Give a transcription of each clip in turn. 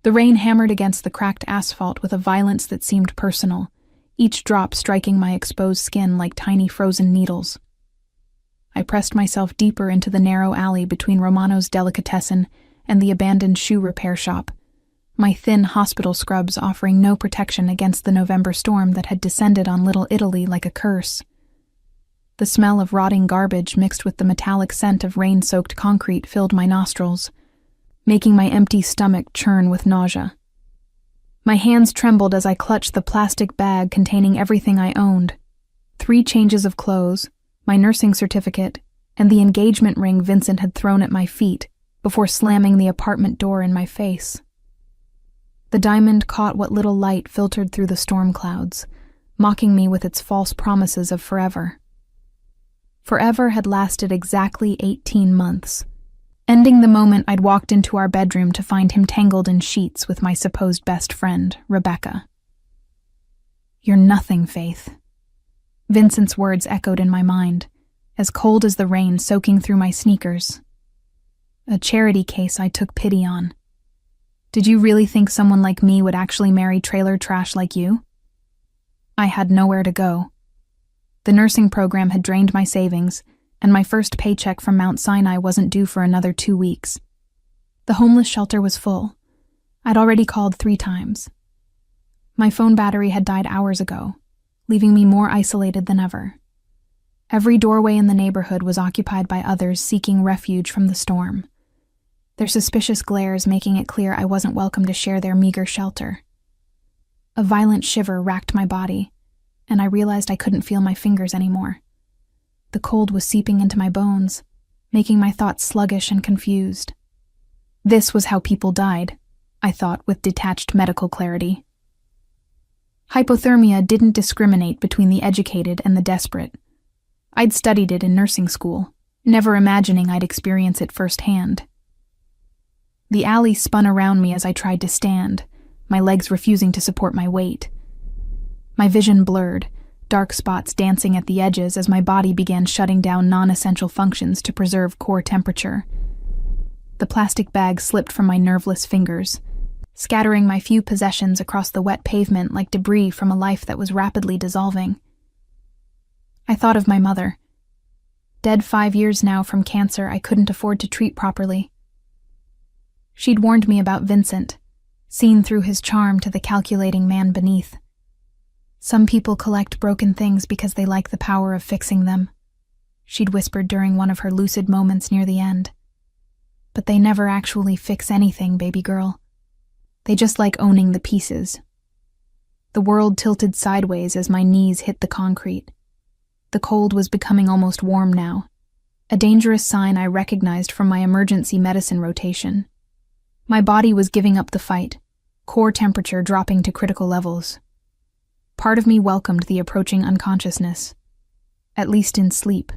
The rain hammered against the cracked asphalt with a violence that seemed personal, each drop striking my exposed skin like tiny frozen needles. I pressed myself deeper into the narrow alley between Romano's delicatessen and the abandoned shoe repair shop, my thin hospital scrubs offering no protection against the November storm that had descended on Little Italy like a curse. The smell of rotting garbage mixed with the metallic scent of rain-soaked concrete filled my nostrils, making my empty stomach churn with nausea. My hands trembled as I clutched the plastic bag containing everything I owned: 3 changes of clothes, my nursing certificate, and the engagement ring Vincent had thrown at my feet before slamming the apartment door in my face. The diamond caught what little light filtered through the storm clouds, mocking me with its false promises of forever. Forever had lasted exactly 18 months, ending the moment I'd walked into our bedroom to find him tangled in sheets with my supposed best friend, Rebecca. "You're nothing, Faith." Vincent's words echoed in my mind, as cold as the rain soaking through my sneakers. A charity case I took pity on. Did you really think someone like me would actually marry trailer trash like you? I had nowhere to go. The nursing program had drained my savings, and my first paycheck from Mount Sinai wasn't due for another 2 weeks. The homeless shelter was full. I'd already called 3 times. My phone battery had died hours ago, leaving me more isolated than ever. Every doorway in the neighborhood was occupied by others seeking refuge from the storm, their suspicious glares making it clear I wasn't welcome to share their meager shelter. A violent shiver racked my body, and I realized I couldn't feel my fingers anymore. The cold was seeping into my bones, making my thoughts sluggish and confused. This was how people died, I thought with detached medical clarity. Hypothermia didn't discriminate between the educated and the desperate. I'd studied it in nursing school, never imagining I'd experience it firsthand. The alley spun around me as I tried to stand, my legs refusing to support my weight. My vision blurred, dark spots dancing at the edges as my body began shutting down non-essential functions to preserve core temperature. The plastic bag slipped from my nerveless fingers, scattering my few possessions across the wet pavement like debris from a life that was rapidly dissolving. I thought of my mother. Dead 5 years now from cancer I couldn't afford to treat properly. She'd warned me about Vincent, seen through his charm to the calculating man beneath. Some people collect broken things because they like the power of fixing them, she'd whispered during one of her lucid moments near the end. But they never actually fix anything, baby girl. They just like owning the pieces. The world tilted sideways as my knees hit the concrete. The cold was becoming almost warm now, a dangerous sign I recognized from my emergency medicine rotation. My body was giving up the fight, core temperature dropping to critical levels. Part of me welcomed the approaching unconsciousness. At least in sleep,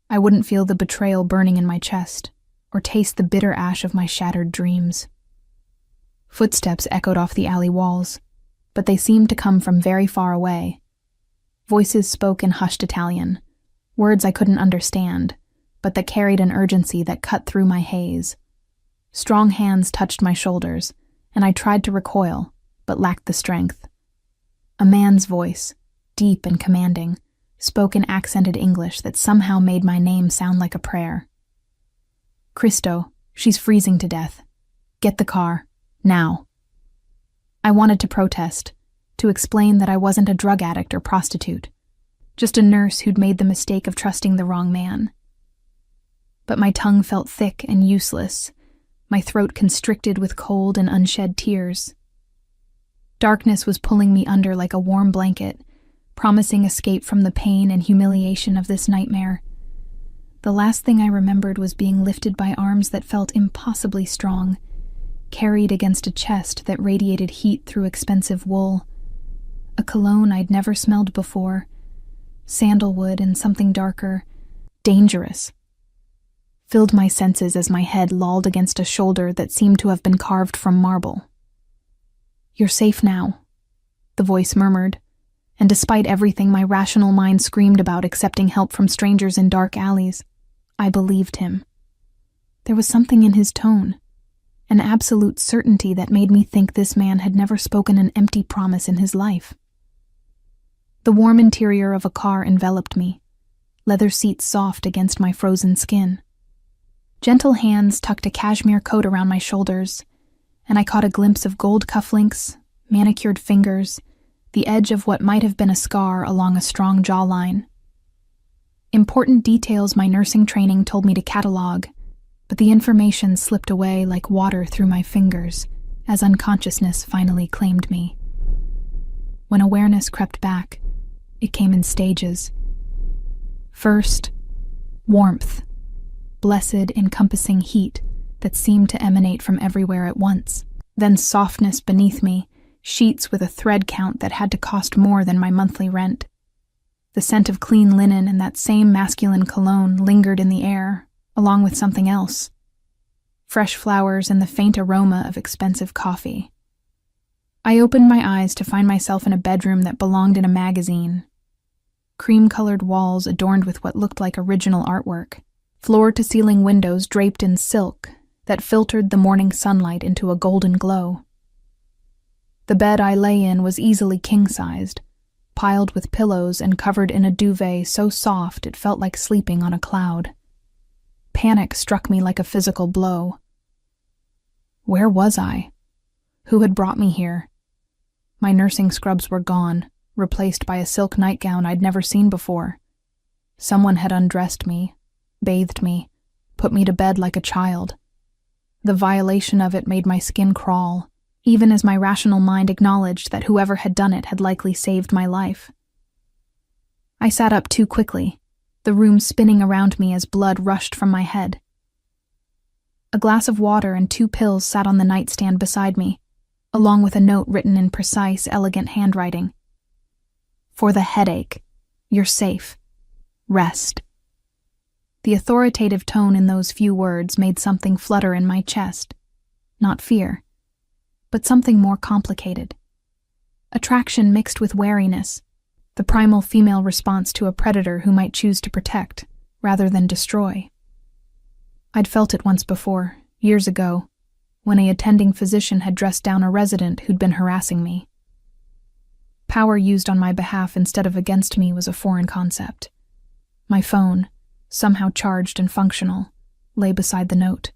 I wouldn't feel the betrayal burning in my chest, or taste the bitter ash of my shattered dreams. Footsteps echoed off the alley walls, but they seemed to come from very far away. Voices spoke in hushed Italian, words I couldn't understand, but that carried an urgency that cut through my haze. Strong hands touched my shoulders, and I tried to recoil, but lacked the strength. A man's voice, deep and commanding, spoke in accented English that somehow made my name sound like a prayer. "Cristo, she's freezing to death. Get the car, now." I wanted to protest, to explain that I wasn't a drug addict or prostitute, just a nurse who'd made the mistake of trusting the wrong man. But my tongue felt thick and useless, my throat constricted with cold and unshed tears. Darkness was pulling me under like a warm blanket, promising escape from the pain and humiliation of this nightmare. The last thing I remembered was being lifted by arms that felt impossibly strong, carried against a chest that radiated heat through expensive wool. A cologne I'd never smelled before, sandalwood and something darker, dangerous, filled my senses as my head lolled against a shoulder that seemed to have been carved from marble. "You're safe now," the voice murmured, and despite everything my rational mind screamed about accepting help from strangers in dark alleys, I believed him. There was something in his tone, an absolute certainty that made me think this man had never spoken an empty promise in his life. The warm interior of a car enveloped me, leather seats soft against my frozen skin. Gentle hands tucked a cashmere coat around my shoulders, and I caught a glimpse of gold cufflinks, manicured fingers, the edge of what might have been a scar along a strong jawline. Important details my nursing training told me to catalog, but the information slipped away like water through my fingers as unconsciousness finally claimed me. When awareness crept back, it came in stages. First, warmth, blessed, encompassing heat that seemed to emanate from everywhere at once. Then softness beneath me, sheets with a thread count that had to cost more than my monthly rent. The scent of clean linen and that same masculine cologne lingered in the air, along with something else. Fresh flowers and the faint aroma of expensive coffee. I opened my eyes to find myself in a bedroom that belonged in a magazine. Cream-colored walls adorned with what looked like original artwork. Floor-to-ceiling windows draped in silk that filtered the morning sunlight into a golden glow. The bed I lay in was easily king-sized, piled with pillows and covered in a duvet so soft it felt like sleeping on a cloud. Panic struck me like a physical blow. Where was I? Who had brought me here? My nursing scrubs were gone, replaced by a silk nightgown I'd never seen before. Someone had undressed me, bathed me, put me to bed like a child. The violation of it made my skin crawl, even as my rational mind acknowledged that whoever had done it had likely saved my life. I sat up too quickly, the room spinning around me as blood rushed from my head. A glass of water and 2 pills sat on the nightstand beside me, along with a note written in precise, elegant handwriting. For the headache, you're safe. Rest. The authoritative tone in those few words made something flutter in my chest. Not fear, but something more complicated. Attraction mixed with wariness, the primal female response to a predator who might choose to protect, rather than destroy. I'd felt it once before, years ago, when an attending physician had dressed down a resident who'd been harassing me. Power used on my behalf instead of against me was a foreign concept. My phone, somehow charged and functional, lay beside the note.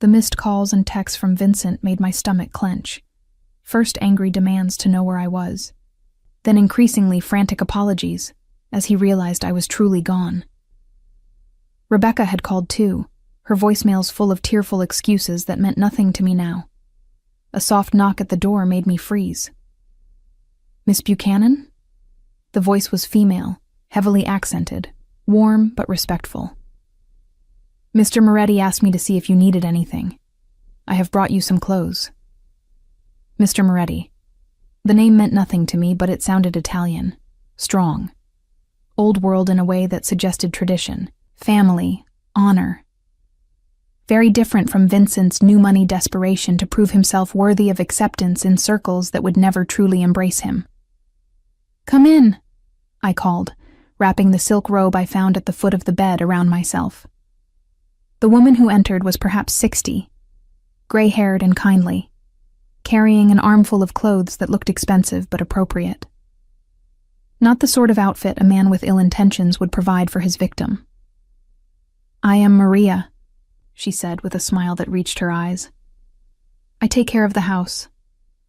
The missed calls and texts from Vincent made my stomach clench. First angry demands to know where I was, then increasingly frantic apologies, as he realized I was truly gone. Rebecca had called too, her voicemails full of tearful excuses that meant nothing to me now. A soft knock at the door made me freeze. Miss Buchanan? The voice was female, heavily accented, warm but respectful. Mr. Moretti asked me to see if you needed anything. I have brought you some clothes. Mr. Moretti. The name meant nothing to me, but it sounded Italian, strong. Old world in a way that suggested tradition, family, honor. Very different from Vincent's new money desperation to prove himself worthy of acceptance in circles that would never truly embrace him. Come in, I called, wrapping the silk robe I found at the foot of the bed around myself. The woman who entered was perhaps 60, gray-haired and kindly, carrying an armful of clothes that looked expensive but appropriate. Not the sort of outfit a man with ill intentions would provide for his victim. I am Maria, she said with a smile that reached her eyes. I take care of the house.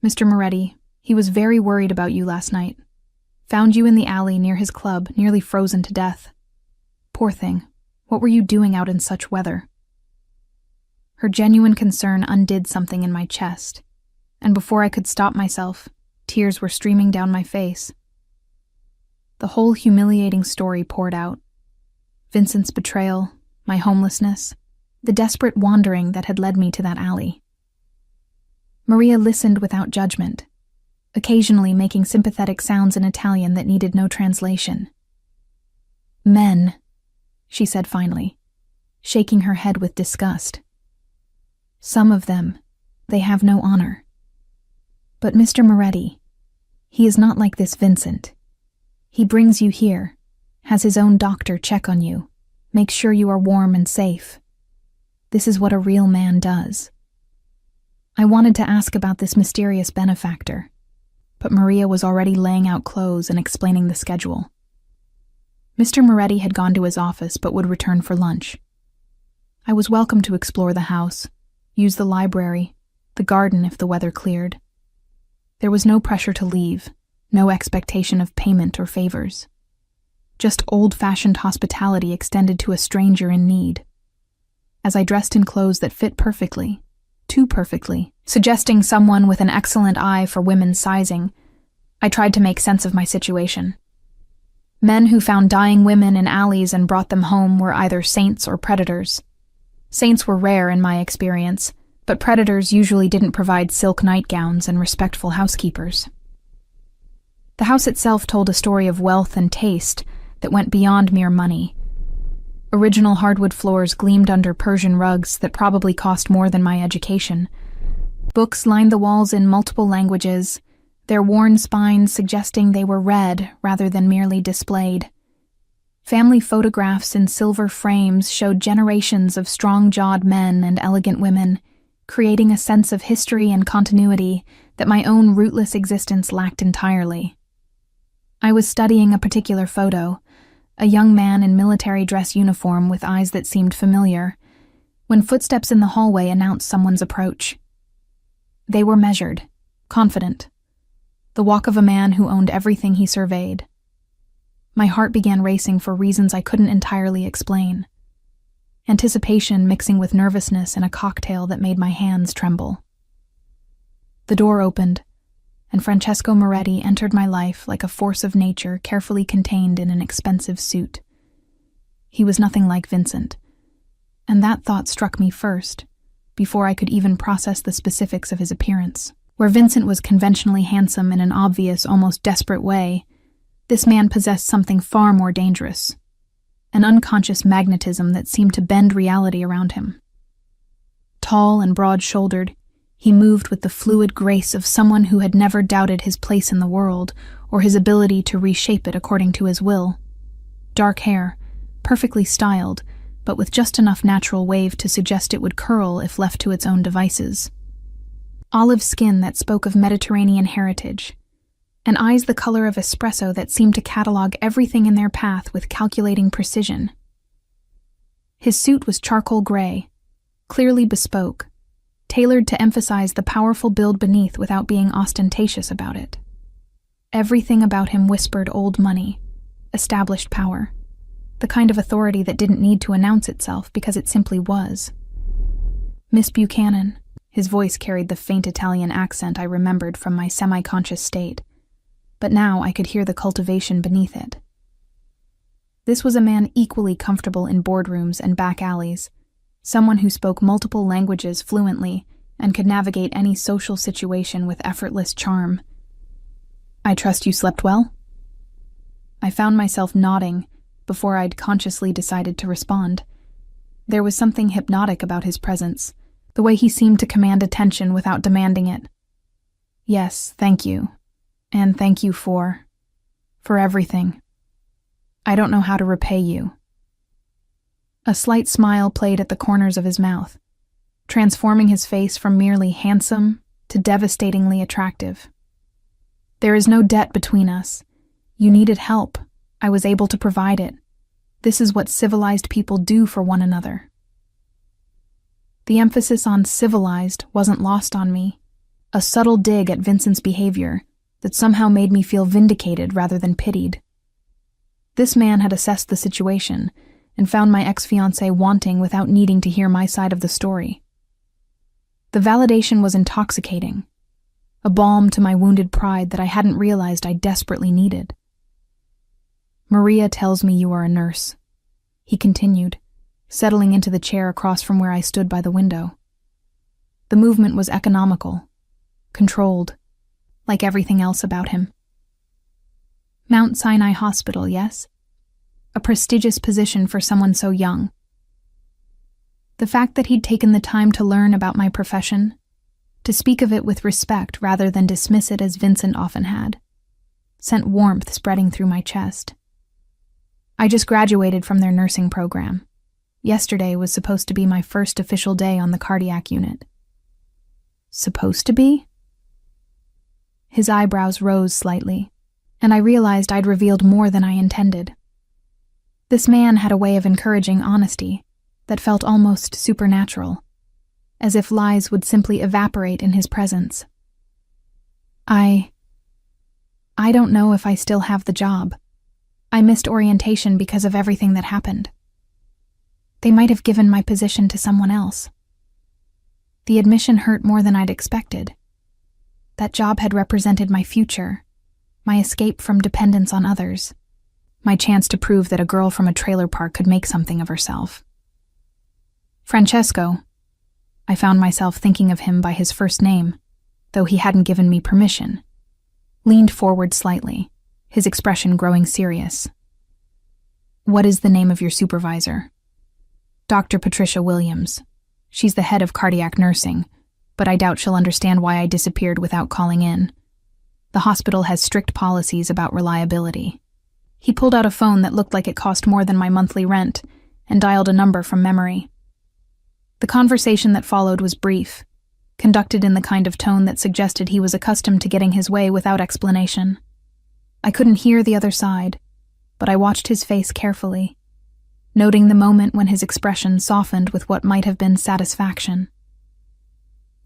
Mr. Moretti, he was very worried about you last night. Found you in the alley near his club, nearly frozen to death. Poor thing. What were you doing out in such weather? Her genuine concern undid something in my chest, and before I could stop myself, tears were streaming down my face. The whole humiliating story poured out. Vincent's betrayal, my homelessness, the desperate wandering that had led me to that alley. Maria listened without judgment, occasionally making sympathetic sounds in Italian that needed no translation. Men, she said finally, shaking her head with disgust. Some of them, they have no honor. But Mr. Moretti, he is not like this Vincent. He brings you here, has his own doctor check on you, makes sure you are warm and safe. This is what a real man does. I wanted to ask about this mysterious benefactor, but Maria was already laying out clothes and explaining the schedule. Mr. Moretti had gone to his office but would return for lunch. I was welcome to explore the house, use the library, the garden if the weather cleared. There was no pressure to leave, no expectation of payment or favors. Just old-fashioned hospitality extended to a stranger in need. As I dressed in clothes that fit perfectly, too perfectly, suggesting someone with an excellent eye for women's sizing, I tried to make sense of my situation. Men who found dying women in alleys and brought them home were either saints or predators. Saints were rare in my experience, but predators usually didn't provide silk nightgowns and respectful housekeepers. The house itself told a story of wealth and taste that went beyond mere money. Original hardwood floors gleamed under Persian rugs that probably cost more than my education. Books lined the walls in multiple languages, their worn spines suggesting they were read rather than merely displayed. Family photographs in silver frames showed generations of strong-jawed men and elegant women, creating a sense of history and continuity that my own rootless existence lacked entirely. I was studying a particular photo, a young man in military dress uniform with eyes that seemed familiar, when footsteps in the hallway announced someone's approach. They were measured, confident, the walk of a man who owned everything he surveyed. My heart began racing for reasons I couldn't entirely explain. Anticipation mixing with nervousness in a cocktail that made my hands tremble. The door opened, and Francesco Moretti entered my life like a force of nature carefully contained in an expensive suit. He was nothing like Vincent, and that thought struck me first, before I could even process the specifics of his appearance. Where Vincent was conventionally handsome in an obvious, almost desperate way, this man possessed something far more dangerous, an unconscious magnetism that seemed to bend reality around him. Tall and broad-shouldered, he moved with the fluid grace of someone who had never doubted his place in the world or his ability to reshape it according to his will. Dark hair, perfectly styled, but with just enough natural wave to suggest it would curl if left to its own devices. Olive skin that spoke of Mediterranean heritage, and eyes the color of espresso that seemed to catalog everything in their path with calculating precision. His suit was charcoal gray, clearly bespoke, tailored to emphasize the powerful build beneath without being ostentatious about it. Everything about him whispered old money, established power, the kind of authority that didn't need to announce itself because it simply was. Miss Buchanan, his voice carried the faint Italian accent I remembered from my semi-conscious state, but now I could hear the cultivation beneath it. This was a man equally comfortable in boardrooms and back alleys, someone who spoke multiple languages fluently and could navigate any social situation with effortless charm. "I trust you slept well?" I found myself nodding before I'd consciously decided to respond. There was something hypnotic about his presence, the way he seemed to command attention without demanding it. "Yes, thank you. And thank you for everything. I don't know how to repay you." A slight smile played at the corners of his mouth, transforming his face from merely handsome to devastatingly attractive. "There is no debt between us. You needed help. I was able to provide it. This is what civilized people do for one another." The emphasis on civilized wasn't lost on me, a subtle dig at Vincent's behavior that somehow made me feel vindicated rather than pitied. This man had assessed the situation and found my ex-fiancé wanting without needing to hear my side of the story. The validation was intoxicating, a balm to my wounded pride that I hadn't realized I desperately needed. "Maria tells me you are a nurse," he continued, settling into the chair across from where I stood by the window. The movement was economical, controlled, like everything else about him. Mount Sinai Hospital, yes? A prestigious position for someone so young. The fact that he'd taken the time to learn about my profession, to speak of it with respect rather than dismiss it as Vincent often had, sent warmth spreading through my chest. I just graduated from their nursing program. Yesterday was supposed to be my first official day on the cardiac unit. Supposed to be? His eyebrows rose slightly, and I realized I'd revealed more than I intended. This man had a way of encouraging honesty that felt almost supernatural, as if lies would simply evaporate in his presence. I don't know if I still have the job. I missed orientation because of everything that happened. They might have given my position to someone else. The admission hurt more than I'd expected. That job had represented my future, my escape from dependence on others, my chance to prove that a girl from a trailer park could make something of herself. Francesco. I found myself thinking of him by his first name, though he hadn't given me permission. Leaned forward slightly, his expression growing serious. What is the name of your supervisor? Dr. Patricia Williams. She's the head of cardiac nursing, but I doubt she'll understand why I disappeared without calling in. The hospital has strict policies about reliability. He pulled out a phone that looked like it cost more than my monthly rent and dialed a number from memory. The conversation that followed was brief, conducted in the kind of tone that suggested he was accustomed to getting his way without explanation. I couldn't hear the other side, but I watched his face carefully, noting the moment when his expression softened with what might have been satisfaction.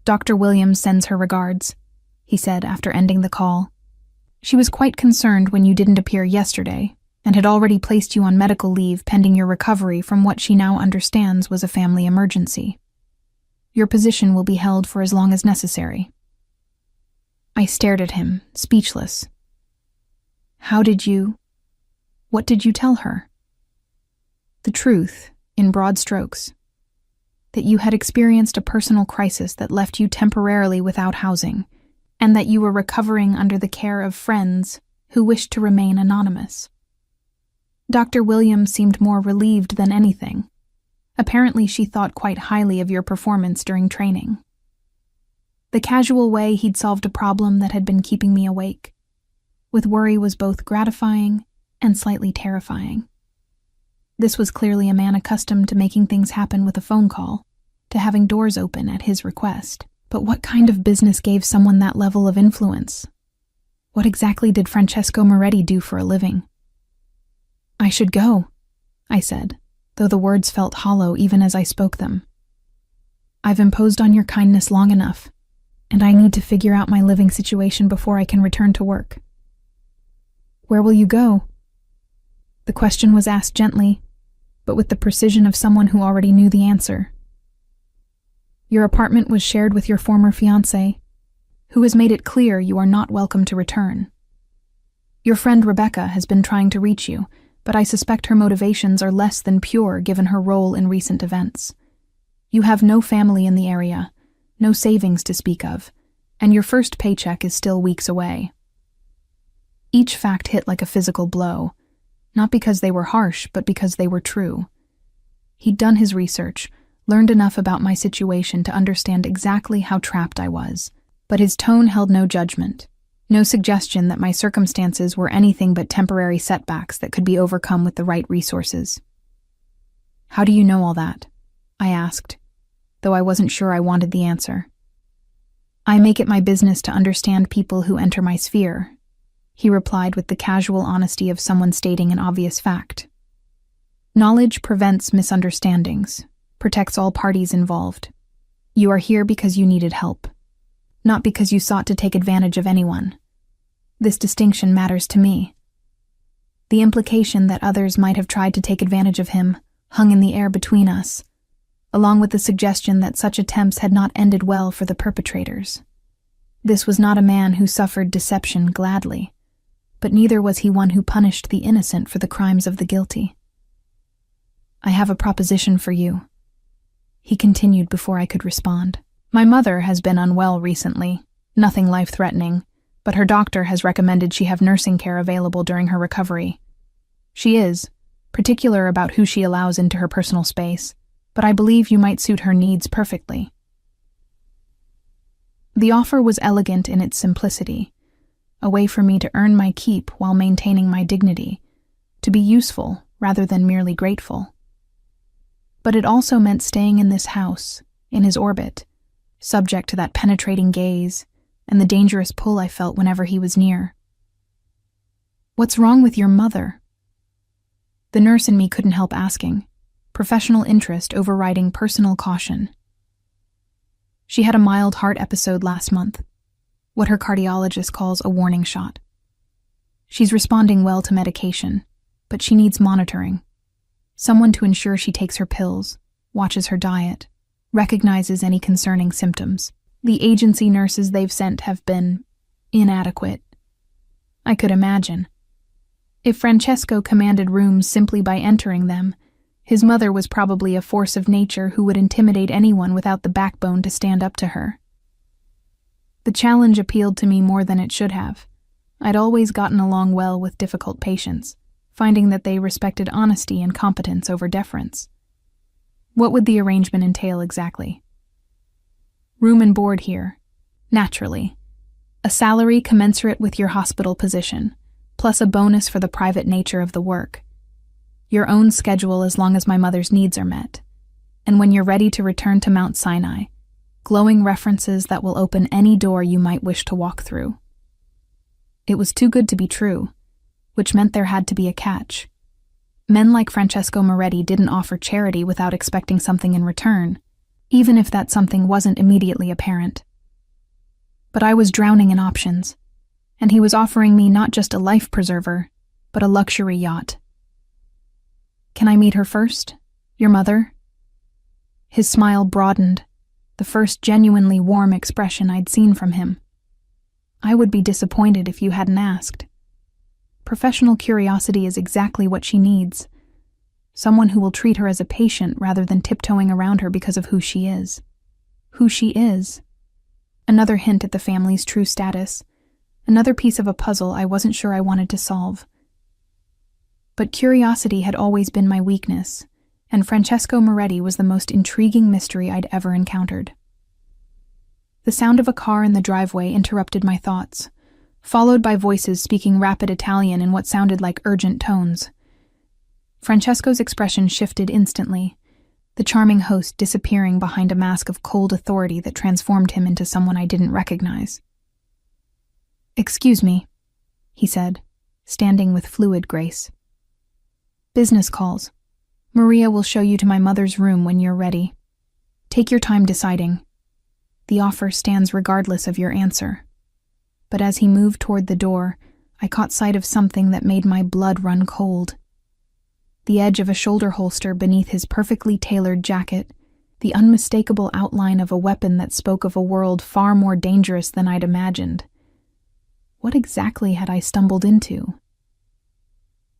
Dr. Williams sends her regards, he said after ending the call. She was quite concerned when you didn't appear yesterday, and had already placed you on medical leave pending your recovery from what she now understands was a family emergency. Your position will be held for as long as necessary. I stared at him, speechless. What did you tell her? The truth, in broad strokes. That you had experienced a personal crisis that left you temporarily without housing, and that you were recovering under the care of friends who wished to remain anonymous. Dr. Williams seemed more relieved than anything. Apparently she thought quite highly of your performance during training. The casual way he'd solved a problem that had been keeping me awake, with worry, was both gratifying and slightly terrifying. This was clearly a man accustomed to making things happen with a phone call, to having doors open at his request. But what kind of business gave someone that level of influence? What exactly did Francesco Moretti do for a living? I should go, I said, though the words felt hollow even as I spoke them. I've imposed on your kindness long enough, and I need to figure out my living situation before I can return to work. Where will you go? The question was asked gently, but with the precision of someone who already knew the answer. Your apartment was shared with your former fiancé, who has made it clear you are not welcome to return. Your friend Rebecca has been trying to reach you, but I suspect her motivations are less than pure given her role in recent events. You have no family in the area, no savings to speak of, and your first paycheck is still weeks away. Each fact hit like a physical blow, not because they were harsh, but because they were true. He'd done his research, learned enough about my situation to understand exactly how trapped I was, but his tone held no judgment, no suggestion that my circumstances were anything but temporary setbacks that could be overcome with the right resources. How do you know all that? I asked, though I wasn't sure I wanted the answer. I make it my business to understand people who enter my sphere, he replied with the casual honesty of someone stating an obvious fact. Knowledge prevents misunderstandings, protects all parties involved. You are here because you needed help, not because you sought to take advantage of anyone. This distinction matters to me. The implication that others might have tried to take advantage of him hung in the air between us, along with the suggestion that such attempts had not ended well for the perpetrators. This was not a man who suffered deception gladly, but neither was he one who punished the innocent for the crimes of the guilty. I have a proposition for you, he continued before I could respond. My mother has been unwell recently, nothing life-threatening, but her doctor has recommended she have nursing care available during her recovery. She is particular about who she allows into her personal space, but I believe you might suit her needs perfectly. The offer was elegant in its simplicity, a way for me to earn my keep while maintaining my dignity, to be useful rather than merely grateful. But it also meant staying in this house, in his orbit, subject to that penetrating gaze and the dangerous pull I felt whenever he was near. "What's wrong with your mother?" The nurse in me couldn't help asking, professional interest overriding personal caution. "She had a mild heart episode last month, what her cardiologist calls a warning shot. She's responding well to medication, but she needs monitoring. Someone to ensure she takes her pills, watches her diet, recognizes any concerning symptoms. The agency nurses they've sent have been inadequate." I could imagine. If Francesco commanded rooms simply by entering them, his mother was probably a force of nature who would intimidate anyone without the backbone to stand up to her. The challenge appealed to me more than it should have. I'd always gotten along well with difficult patients, finding that they respected honesty and competence over deference. What would the arrangement entail exactly? Room and board here, naturally. A salary commensurate with your hospital position, plus a bonus for the private nature of the work. Your own schedule as long as my mother's needs are met. And when you're ready to return to Mount Sinai, glowing references that will open any door you might wish to walk through. It was too good to be true, which meant there had to be a catch. Men like Francesco Moretti didn't offer charity without expecting something in return, even if that something wasn't immediately apparent. But I was drowning in options, and he was offering me not just a life preserver, but a luxury yacht. "Can I meet her first? Your mother?" His smile broadened, the first genuinely warm expression I'd seen from him. "I would be disappointed if you hadn't asked. Professional curiosity is exactly what she needs. Someone who will treat her as a patient rather than tiptoeing around her because of who she is." Who she is. Another hint at the family's true status. Another piece of a puzzle I wasn't sure I wanted to solve. But curiosity had always been my weakness, and Francesco Moretti was the most intriguing mystery I'd ever encountered. The sound of a car in the driveway interrupted my thoughts, followed by voices speaking rapid Italian in what sounded like urgent tones. Francesco's expression shifted instantly, the charming host disappearing behind a mask of cold authority that transformed him into someone I didn't recognize. "Excuse me," he said, standing with fluid grace. "Business calls. Maria will show you to my mother's room when you're ready. Take your time deciding. The offer stands regardless of your answer." But as he moved toward the door, I caught sight of something that made my blood run cold. The edge of a shoulder holster beneath his perfectly tailored jacket, the unmistakable outline of a weapon that spoke of a world far more dangerous than I'd imagined. What exactly had I stumbled into?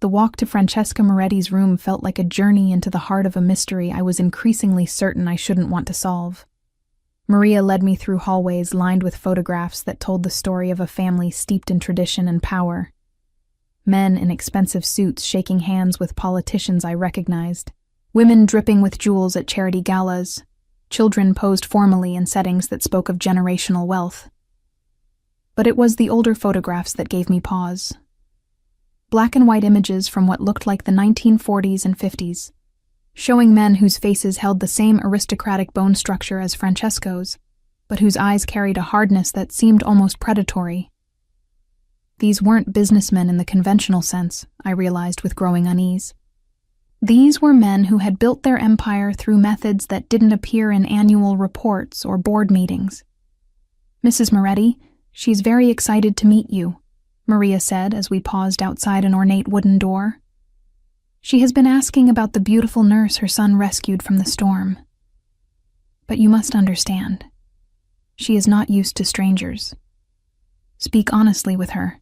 The walk to Francesca Moretti's room felt like a journey into the heart of a mystery I was increasingly certain I shouldn't want to solve. Maria led me through hallways lined with photographs that told the story of a family steeped in tradition and power. Men in expensive suits shaking hands with politicians I recognized, women dripping with jewels at charity galas, children posed formally in settings that spoke of generational wealth. But it was the older photographs that gave me pause. Black and white images from what looked like the 1940s and 50s, showing men whose faces held the same aristocratic bone structure as Francesco's, but whose eyes carried a hardness that seemed almost predatory. These weren't businessmen in the conventional sense, I realized with growing unease. These were men who had built their empire through methods that didn't appear in annual reports or board meetings. "Mrs. Moretti, she's very excited to meet you," Maria said as we paused outside an ornate wooden door. "She has been asking about the beautiful nurse her son rescued from the storm. But you must understand, she is not used to strangers. Speak honestly with her.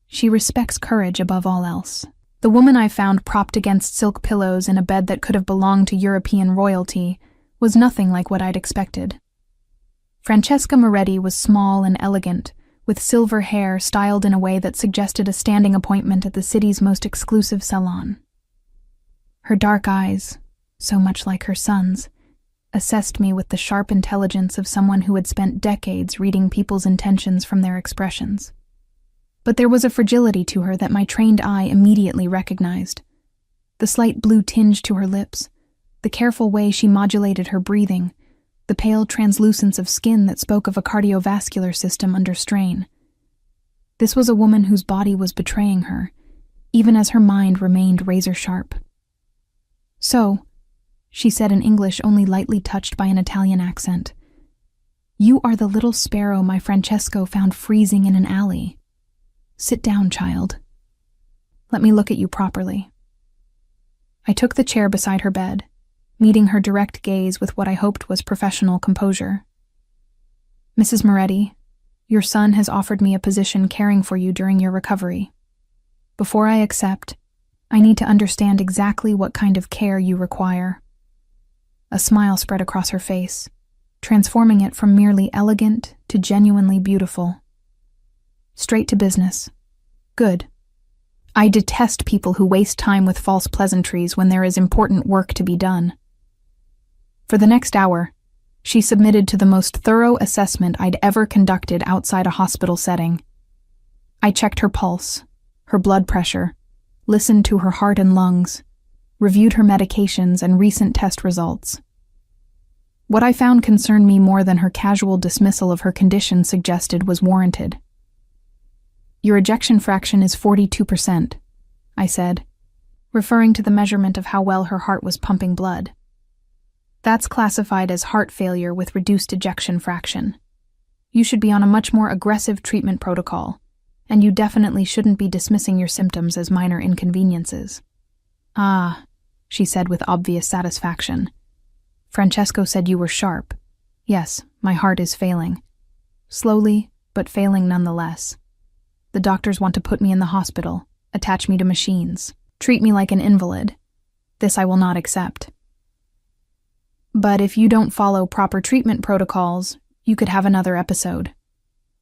She respects courage above all else." The woman I found propped against silk pillows in a bed that could have belonged to European royalty was nothing like what I'd expected. Francesca Moretti was small and elegant, with silver hair styled in a way that suggested a standing appointment at the city's most exclusive salon. Her dark eyes, so much like her son's, assessed me with the sharp intelligence of someone who had spent decades reading people's intentions from their expressions. But there was a fragility to her that my trained eye immediately recognized. The slight blue tinge to her lips, the careful way she modulated her breathing, the pale translucence of skin that spoke of a cardiovascular system under strain. This was a woman whose body was betraying her, even as her mind remained razor-sharp. "So," she said in English only lightly touched by an Italian accent, "you are the little sparrow my Francesco found freezing in an alley. Sit down, child. Let me look at you properly." I took the chair beside her bed, meeting her direct gaze with what I hoped was professional composure. "Mrs. Moretti, your son has offered me a position caring for you during your recovery. Before I accept, I need to understand exactly what kind of care you require." A smile spread across her face, transforming it from merely elegant to genuinely beautiful. "Straight to business. Good. I detest people who waste time with false pleasantries when there is important work to be done." For the next hour, she submitted to the most thorough assessment I'd ever conducted outside a hospital setting. I checked her pulse, her blood pressure, listened to her heart and lungs, reviewed her medications and recent test results. What I found concerned me more than her casual dismissal of her condition suggested was warranted. "Your ejection fraction is 42%, I said, referring to the measurement of how well her heart was pumping blood. "That's classified as heart failure with reduced ejection fraction. You should be on a much more aggressive treatment protocol, and you definitely shouldn't be dismissing your symptoms as minor inconveniences." "Ah," she said with obvious satisfaction. "Francesco said you were sharp. Yes, my heart is failing. Slowly, but failing nonetheless. The doctors want to put me in the hospital, attach me to machines, treat me like an invalid. This I will not accept. But if you don't follow proper treatment protocols, you could have another episode.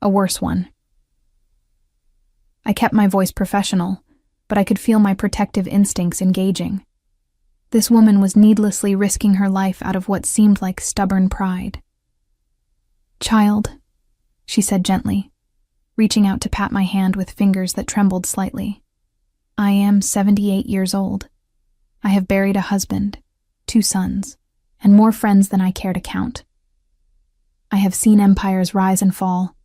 A worse one." I kept my voice professional, but I could feel my protective instincts engaging. This woman was needlessly risking her life out of what seemed like stubborn pride. "Child," she said gently, reaching out to pat my hand with fingers that trembled slightly. "I am 78 years old. I have buried a husband, 2 sons, and more friends than I care to count. I have seen empires rise and fall,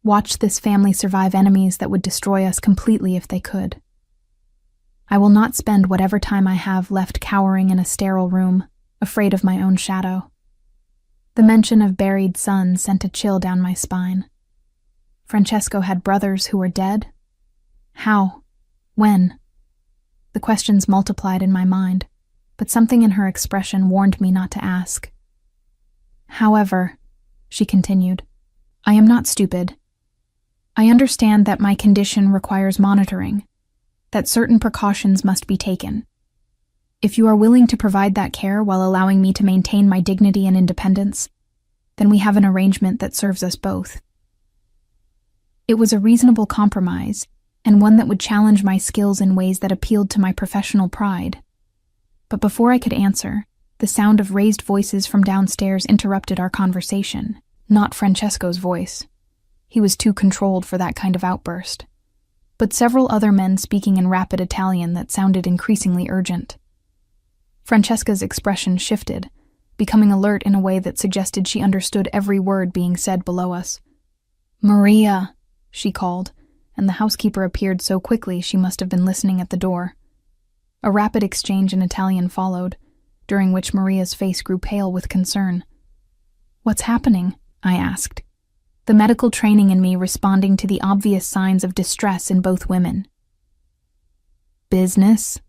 watched this family survive enemies that would destroy us completely if they could. I will not spend whatever time I have left cowering in a sterile room, afraid of my own shadow." The mention of buried sons sent a chill down my spine. Francesco had brothers who were dead? How? When? The questions multiplied in my mind, but something in her expression warned me not to ask. "However," she continued, "I am not stupid. I understand that my condition requires monitoring, that certain precautions must be taken. If you are willing to provide that care while allowing me to maintain my dignity and independence, then we have an arrangement that serves us both." It was a reasonable compromise, and one that would challenge my skills in ways that appealed to my professional pride. But before I could answer, the sound of raised voices from downstairs interrupted our conversation, not Francesco's voice. He was too controlled for that kind of outburst. But several other men speaking in rapid Italian that sounded increasingly urgent. Francesca's expression shifted, becoming alert in a way that suggested she understood every word being said below us. "Maria," she called, and the housekeeper appeared so quickly she must have been listening at the door. A rapid exchange in Italian followed, during which Maria's face grew pale with concern. "What's happening?" I asked, the medical training in me responding to the obvious signs of distress in both women. "Business,"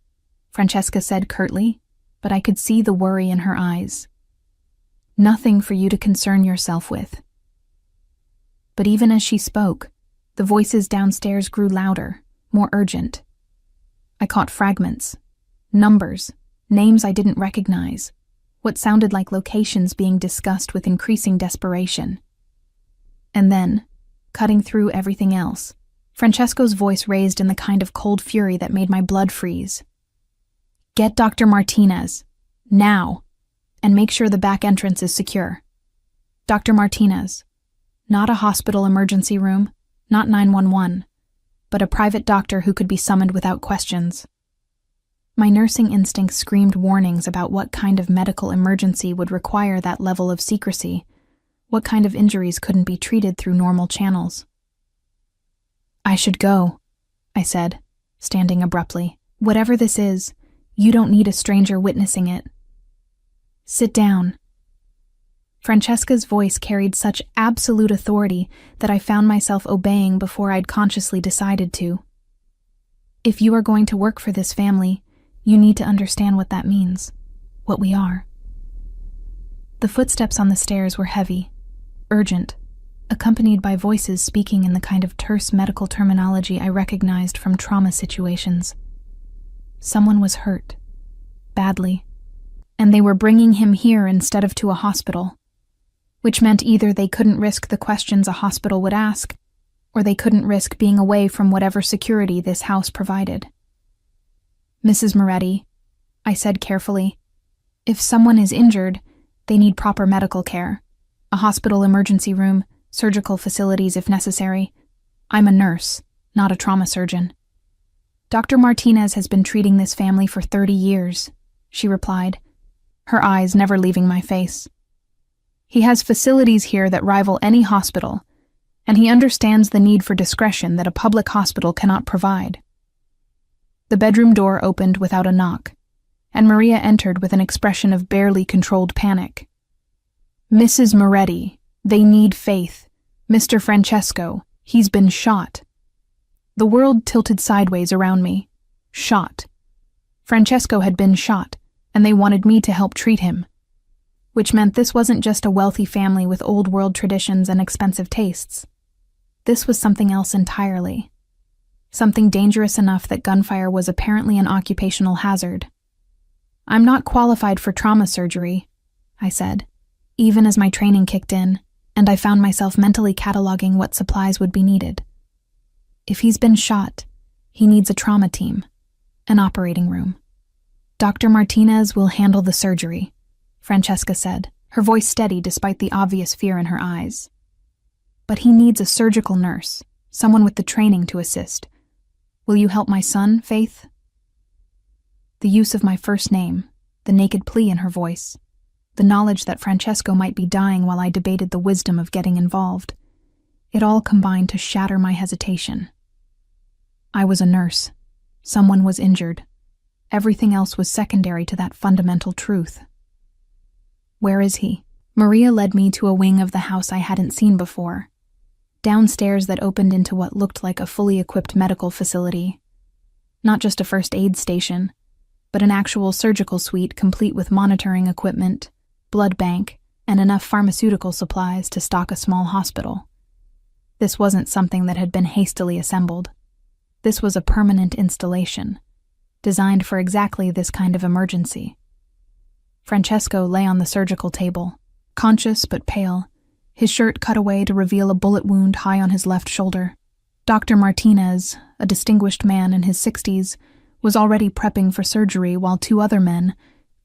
Francesca said curtly, but I could see the worry in her eyes. "Nothing for you to concern yourself with." But even as she spoke, the voices downstairs grew louder, more urgent. I caught fragments, numbers, names I didn't recognize, what sounded like locations being discussed with increasing desperation. And then, cutting through everything else, Francesco's voice raised in the kind of cold fury that made my blood freeze. "Get Dr. Martinez, now, and make sure the back entrance is secure. Dr. Martinez, not a hospital emergency room, not 911, but a private doctor who could be summoned without questions." My nursing instinct screamed warnings about what kind of medical emergency would require that level of secrecy, what kind of injuries couldn't be treated through normal channels. "I should go," I said, standing abruptly. "Whatever this is, you don't need a stranger witnessing it. Sit down." Francesca's voice carried such absolute authority that I found myself obeying before I'd consciously decided to. "If you are going to work for this family, you need to understand what that means, what we are." The footsteps on the stairs were heavy, urgent, accompanied by voices speaking in the kind of terse medical terminology I recognized from trauma situations. Someone was hurt, badly, and they were bringing him here instead of to a hospital, which meant either they couldn't risk the questions a hospital would ask, or they couldn't risk being away from whatever security this house provided. "Mrs. Moretti," I said carefully, "if someone is injured, they need proper medical care, a hospital emergency room, surgical facilities if necessary. I'm a nurse, not a trauma surgeon." "Dr. Martinez has been treating this family for 30 years, she replied, her eyes never leaving my face. "He has facilities here that rival any hospital, and he understands the need for discretion that a public hospital cannot provide." The bedroom door opened without a knock, and Maria entered with an expression of barely controlled panic. "Mrs. Moretti, they need faith. Mr. Francesco, he's been shot." The world tilted sideways around me. Shot. Francesco had been shot, and they wanted me to help treat him. Which meant this wasn't just a wealthy family with old-world traditions and expensive tastes. This was something else entirely. Something dangerous enough that gunfire was apparently an occupational hazard. "I'm not qualified for trauma surgery," I said, even as my training kicked in, and I found myself mentally cataloging what supplies would be needed. "If he's been shot, he needs a trauma team, an operating room. Dr. Martinez will handle the surgery," Francesca said, her voice steady despite the obvious fear in her eyes. "But he needs a surgical nurse, someone with the training to assist. Will you help my son, Faith?" The use of my first name, the naked plea in her voice, the knowledge that Francesco might be dying while I debated the wisdom of getting involved, it all combined to shatter my hesitation. I was a nurse. Someone was injured. Everything else was secondary to that fundamental truth. "Where is he?" Maria led me to a wing of the house I hadn't seen before, downstairs that opened into what looked like a fully equipped medical facility. Not just a first aid station, but an actual surgical suite complete with monitoring equipment, blood bank, and enough pharmaceutical supplies to stock a small hospital. This wasn't something that had been hastily assembled. This was a permanent installation, designed for exactly this kind of emergency. Francesco lay on the surgical table, conscious but pale, his shirt cut away to reveal a bullet wound high on his left shoulder. Dr. Martinez, a distinguished man in his 60s, was already prepping for surgery while two other men,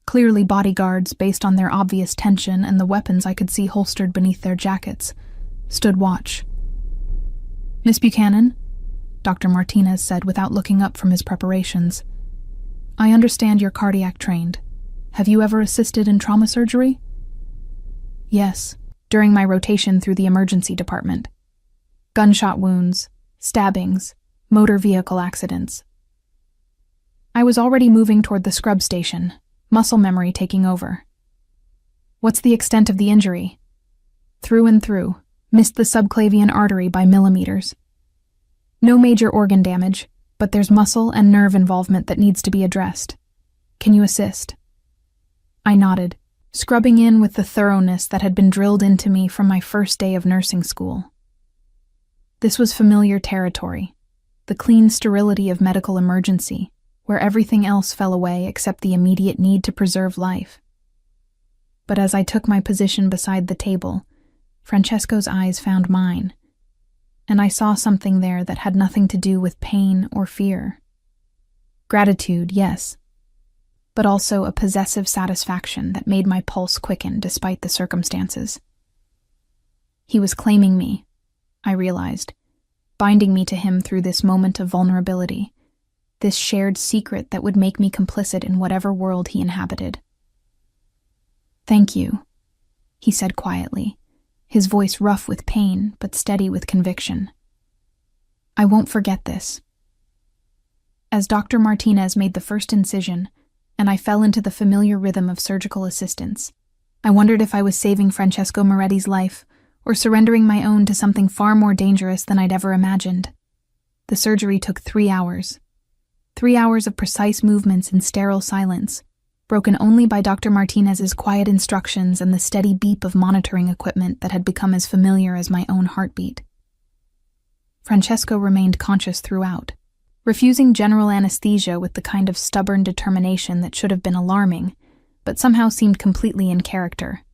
clearly bodyguards based on their obvious tension and the weapons I could see holstered beneath their jackets, stood watch. "Miss Buchanan," Dr. Martinez said without looking up from his preparations, "I understand you're cardiac trained. Have you ever assisted in trauma surgery?" "Yes, during my rotation through the emergency department. Gunshot wounds, stabbings, motor vehicle accidents." I was already moving toward the scrub station, muscle memory taking over. "What's the extent of the injury?" "Through and through. Missed the subclavian artery by millimeters. No major organ damage, but there's muscle and nerve involvement that needs to be addressed. Can you assist?" I nodded, scrubbing in with the thoroughness that had been drilled into me from my first day of nursing school. This was familiar territory, the clean sterility of medical emergency, where everything else fell away except the immediate need to preserve life. But as I took my position beside the table, Francesco's eyes found mine, and I saw something there that had nothing to do with pain or fear. Gratitude, yes, but also a possessive satisfaction that made my pulse quicken despite the circumstances. He was claiming me, I realized, binding me to him through this moment of vulnerability, this shared secret that would make me complicit in whatever world he inhabited. "Thank you," he said quietly, his voice rough with pain but steady with conviction. "I won't forget this." As Dr. Martinez made the first incision, and I fell into the familiar rhythm of surgical assistance, I wondered if I was saving Francesco Moretti's life or surrendering my own to something far more dangerous than I'd ever imagined. The surgery took 3 hours. 3 hours of precise movements in sterile silence, broken only by Dr. Martinez's quiet instructions and the steady beep of monitoring equipment that had become as familiar as my own heartbeat. Francesco remained conscious throughout, refusing general anesthesia with the kind of stubborn determination that should have been alarming, but somehow seemed completely in character.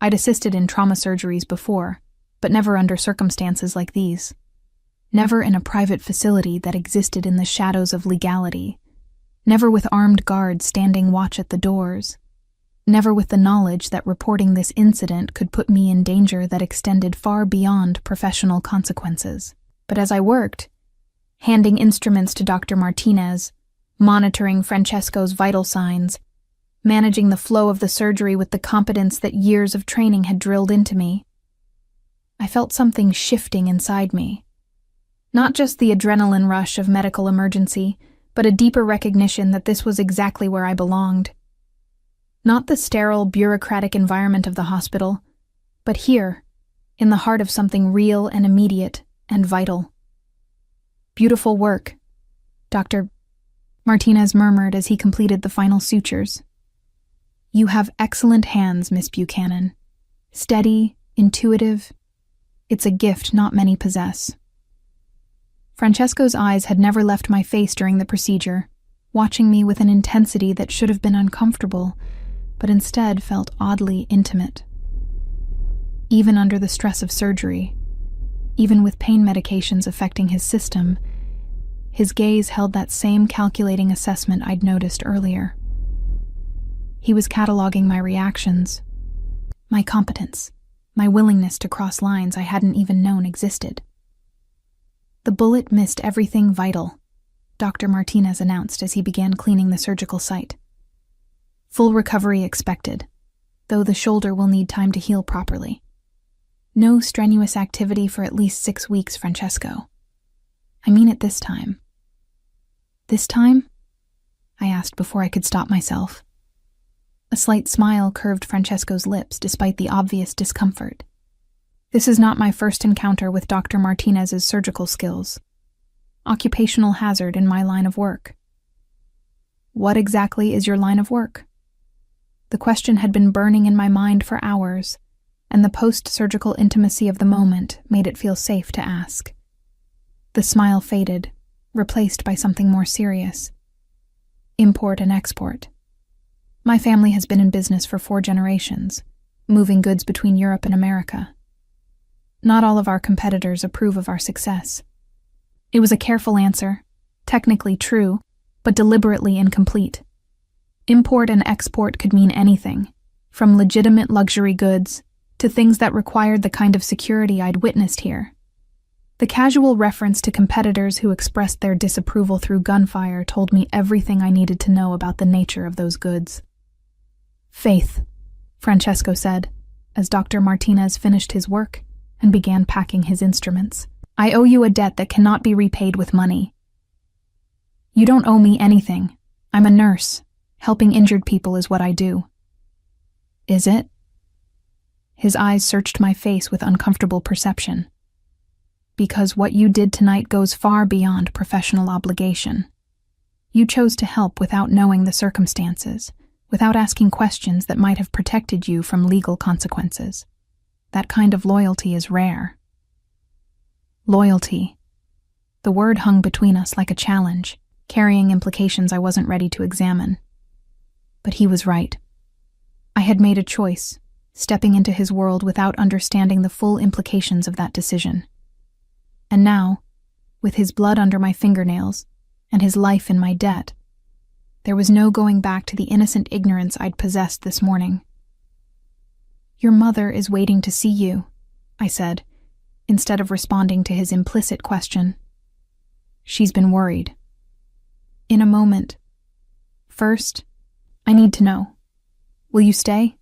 I'd assisted in trauma surgeries before, but never under circumstances like these. Never in a private facility that existed in the shadows of legality. Never with armed guards standing watch at the doors. Never with the knowledge that reporting this incident could put me in danger that extended far beyond professional consequences. But as I worked, handing instruments to Dr. Martinez, monitoring Francesco's vital signs, managing the flow of the surgery with the competence that years of training had drilled into me, I felt something shifting inside me. Not just the adrenaline rush of medical emergency, but a deeper recognition that this was exactly where I belonged. Not the sterile, bureaucratic environment of the hospital, but here, in the heart of something real and immediate and vital. "Beautiful work," Dr. Martinez murmured as he completed the final sutures. "You have excellent hands, Miss Buchanan. Steady, intuitive. It's a gift not many possess." Francesco's eyes had never left my face during the procedure, watching me with an intensity that should have been uncomfortable, but instead felt oddly intimate. Even under the stress of surgery, even with pain medications affecting his system, his gaze held that same calculating assessment I'd noticed earlier. He was cataloging my reactions, my competence, my willingness to cross lines I hadn't even known existed. "The bullet missed everything vital," Dr. Martinez announced as he began cleaning the surgical site. "Full recovery expected, though the shoulder will need time to heal properly. No strenuous activity for at least 6 weeks, Francesco. I mean it this time." "This time?" I asked before I could stop myself. A slight smile curved Francesco's lips despite the obvious discomfort. This is not my first encounter with Dr. Martinez's surgical skills. Occupational hazard in my line of work. "What exactly is your line of work?" The question had been burning in my mind for hours, and the post-surgical intimacy of the moment made it feel safe to ask. The smile faded, replaced by something more serious. "Import and export. My family has been in business for 4 generations, moving goods between Europe and America. Not all of our competitors approve of our success." It was a careful answer, technically true, but deliberately incomplete. Import and export could mean anything, from legitimate luxury goods to things that required the kind of security I'd witnessed here. The casual reference to competitors who expressed their disapproval through gunfire told me everything I needed to know about the nature of those goods. "Faith," Francesco said, as Dr. Martinez finished his work and began packing his instruments. "I owe you a debt that cannot be repaid with money." "You don't owe me anything. I'm a nurse. Helping injured people is what I do." "Is it?" His eyes searched my face with uncomfortable perception. "Because what you did tonight goes far beyond professional obligation. You chose to help without knowing the circumstances, without asking questions that might have protected you from legal consequences. That kind of loyalty is rare." Loyalty. The word hung between us like a challenge, carrying implications I wasn't ready to examine. But he was right. I had made a choice, stepping into his world without understanding the full implications of that decision. And now, with his blood under my fingernails and his life in my debt, there was no going back to the innocent ignorance I'd possessed this morning. "Your mother is waiting to see you," I said, instead of responding to his implicit question. "She's been worried." In a moment. First, I need to know. Will you stay?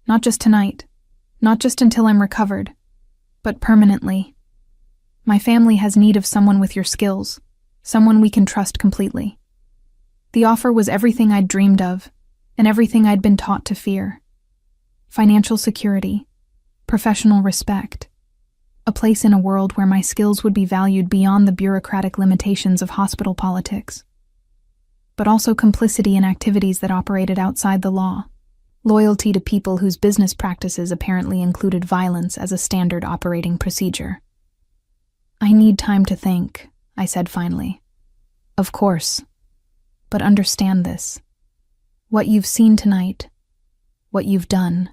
Not just tonight, not just until I'm recovered, but permanently. My family has need of someone with your skills, someone we can trust completely. The offer was everything I'd dreamed of, and everything I'd been taught to fear. Financial security, professional respect, a place in a world where my skills would be valued beyond the bureaucratic limitations of hospital politics. But also complicity in activities that operated outside the law, loyalty to people whose business practices apparently included violence as a standard operating procedure. I need time to think, I said finally. Of course. But understand this. What you've seen tonight, what you've done,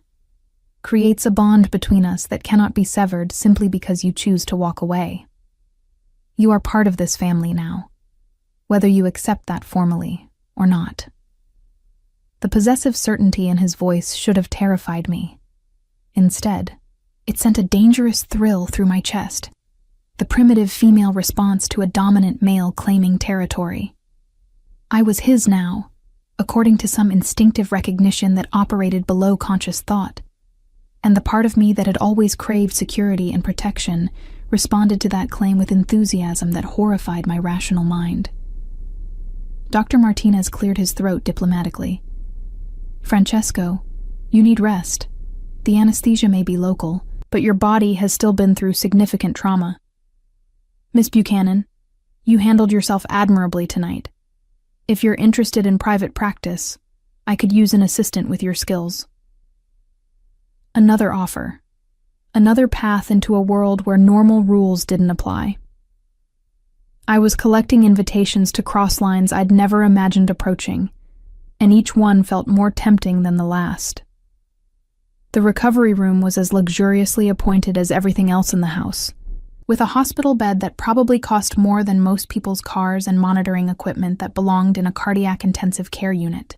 creates a bond between us that cannot be severed simply because you choose to walk away. You are part of this family now, whether you accept that formally or not. The possessive certainty in his voice should have terrified me. Instead, it sent a dangerous thrill through my chest, the primitive female response to a dominant male claiming territory. I was his now, according to some instinctive recognition that operated below conscious thought, and the part of me that had always craved security and protection responded to that claim with enthusiasm that horrified my rational mind. Dr. Martinez cleared his throat diplomatically. Francesco, you need rest. The anesthesia may be local, but your body has still been through significant trauma. Miss Buchanan, you handled yourself admirably tonight. If you're interested in private practice, I could use an assistant with your skills. Another offer. Another path into a world where normal rules didn't apply. I was collecting invitations to cross lines I'd never imagined approaching, and each one felt more tempting than the last. The recovery room was as luxuriously appointed as everything else in the house, with a hospital bed that probably cost more than most people's cars and monitoring equipment that belonged in a cardiac intensive care unit.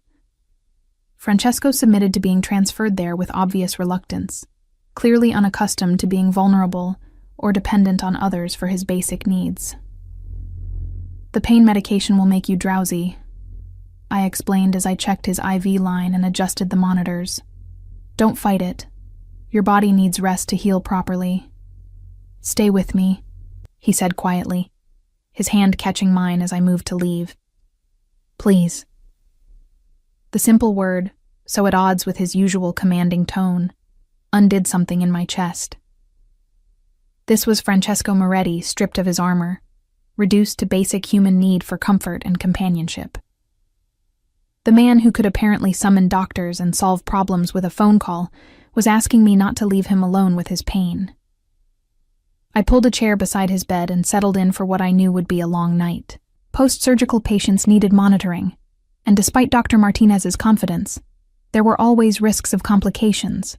Francesco submitted to being transferred there with obvious reluctance, clearly unaccustomed to being vulnerable or dependent on others for his basic needs. The pain medication will make you drowsy, I explained as I checked his IV line and adjusted the monitors. Don't fight it. Your body needs rest to heal properly. Stay with me, he said quietly, his hand catching mine as I moved to leave. Please. The simple word, so at odds with his usual commanding tone, undid something in my chest. This was Francesco Moretti stripped of his armor, reduced to basic human need for comfort and companionship. The man who could apparently summon doctors and solve problems with a phone call was asking me not to leave him alone with his pain. I pulled a chair beside his bed and settled in for what I knew would be a long night. Post-surgical patients needed monitoring, and despite Dr. Martinez's confidence, there were always risks of complications.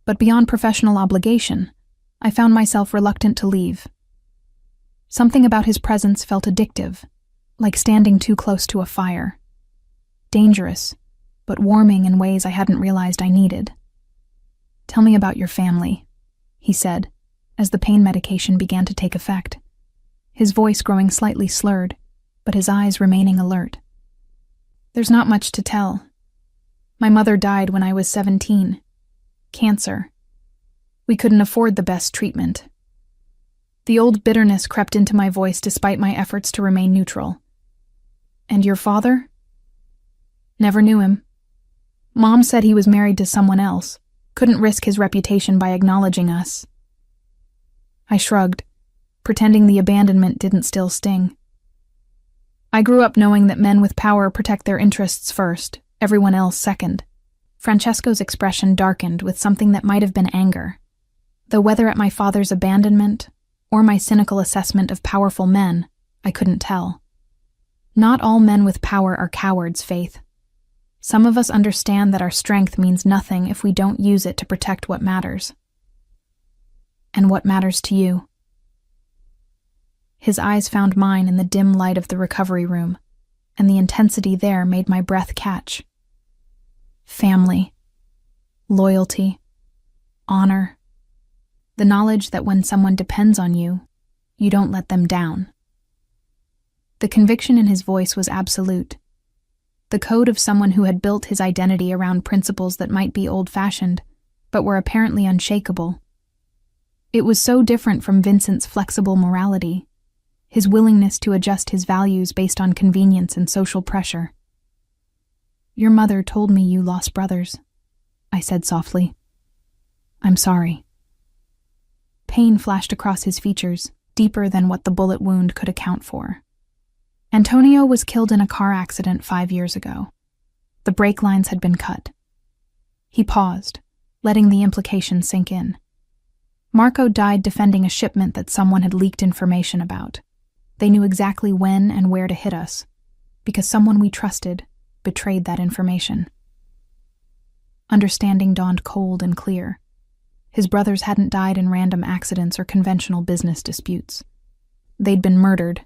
But beyond professional obligation, I found myself reluctant to leave. Something about his presence felt addictive, like standing too close to a fire. Dangerous, but warming in ways I hadn't realized I needed. Tell me about your family, he said, as the pain medication began to take effect, his voice growing slightly slurred, but his eyes remaining alert. There's not much to tell. My mother died when I was 17. Cancer. We couldn't afford the best treatment. The old bitterness crept into my voice despite my efforts to remain neutral. And your father? Never knew him. Mom said he was married to someone else, couldn't risk his reputation by acknowledging us. I shrugged, pretending the abandonment didn't still sting. I grew up knowing that men with power protect their interests first, everyone else second. Francesco's expression darkened with something that might have been anger, though whether at my father's abandonment or my cynical assessment of powerful men, I couldn't tell. Not all men with power are cowards, Faith. Some of us understand that our strength means nothing if we don't use it to protect what matters. And what matters to you? His eyes found mine in the dim light of the recovery room, and the intensity there made my breath catch. Family, loyalty, honor, the knowledge that when someone depends on you, you don't let them down. The conviction in his voice was absolute. The code of someone who had built his identity around principles that might be old-fashioned, but were apparently unshakable. It was so different from Vincent's flexible morality, his willingness to adjust his values based on convenience and social pressure. "Your mother told me you lost brothers," I said softly. "I'm sorry." Pain flashed across his features, deeper than what the bullet wound could account for. Antonio was killed in a car accident 5 years ago. The brake lines had been cut. He paused, letting the implication sink in. Marco died defending a shipment that someone had leaked information about. They knew exactly when and where to hit us, because someone we trusted betrayed that information. Understanding dawned cold and clear. His brothers hadn't died in random accidents or conventional business disputes. They'd been murdered,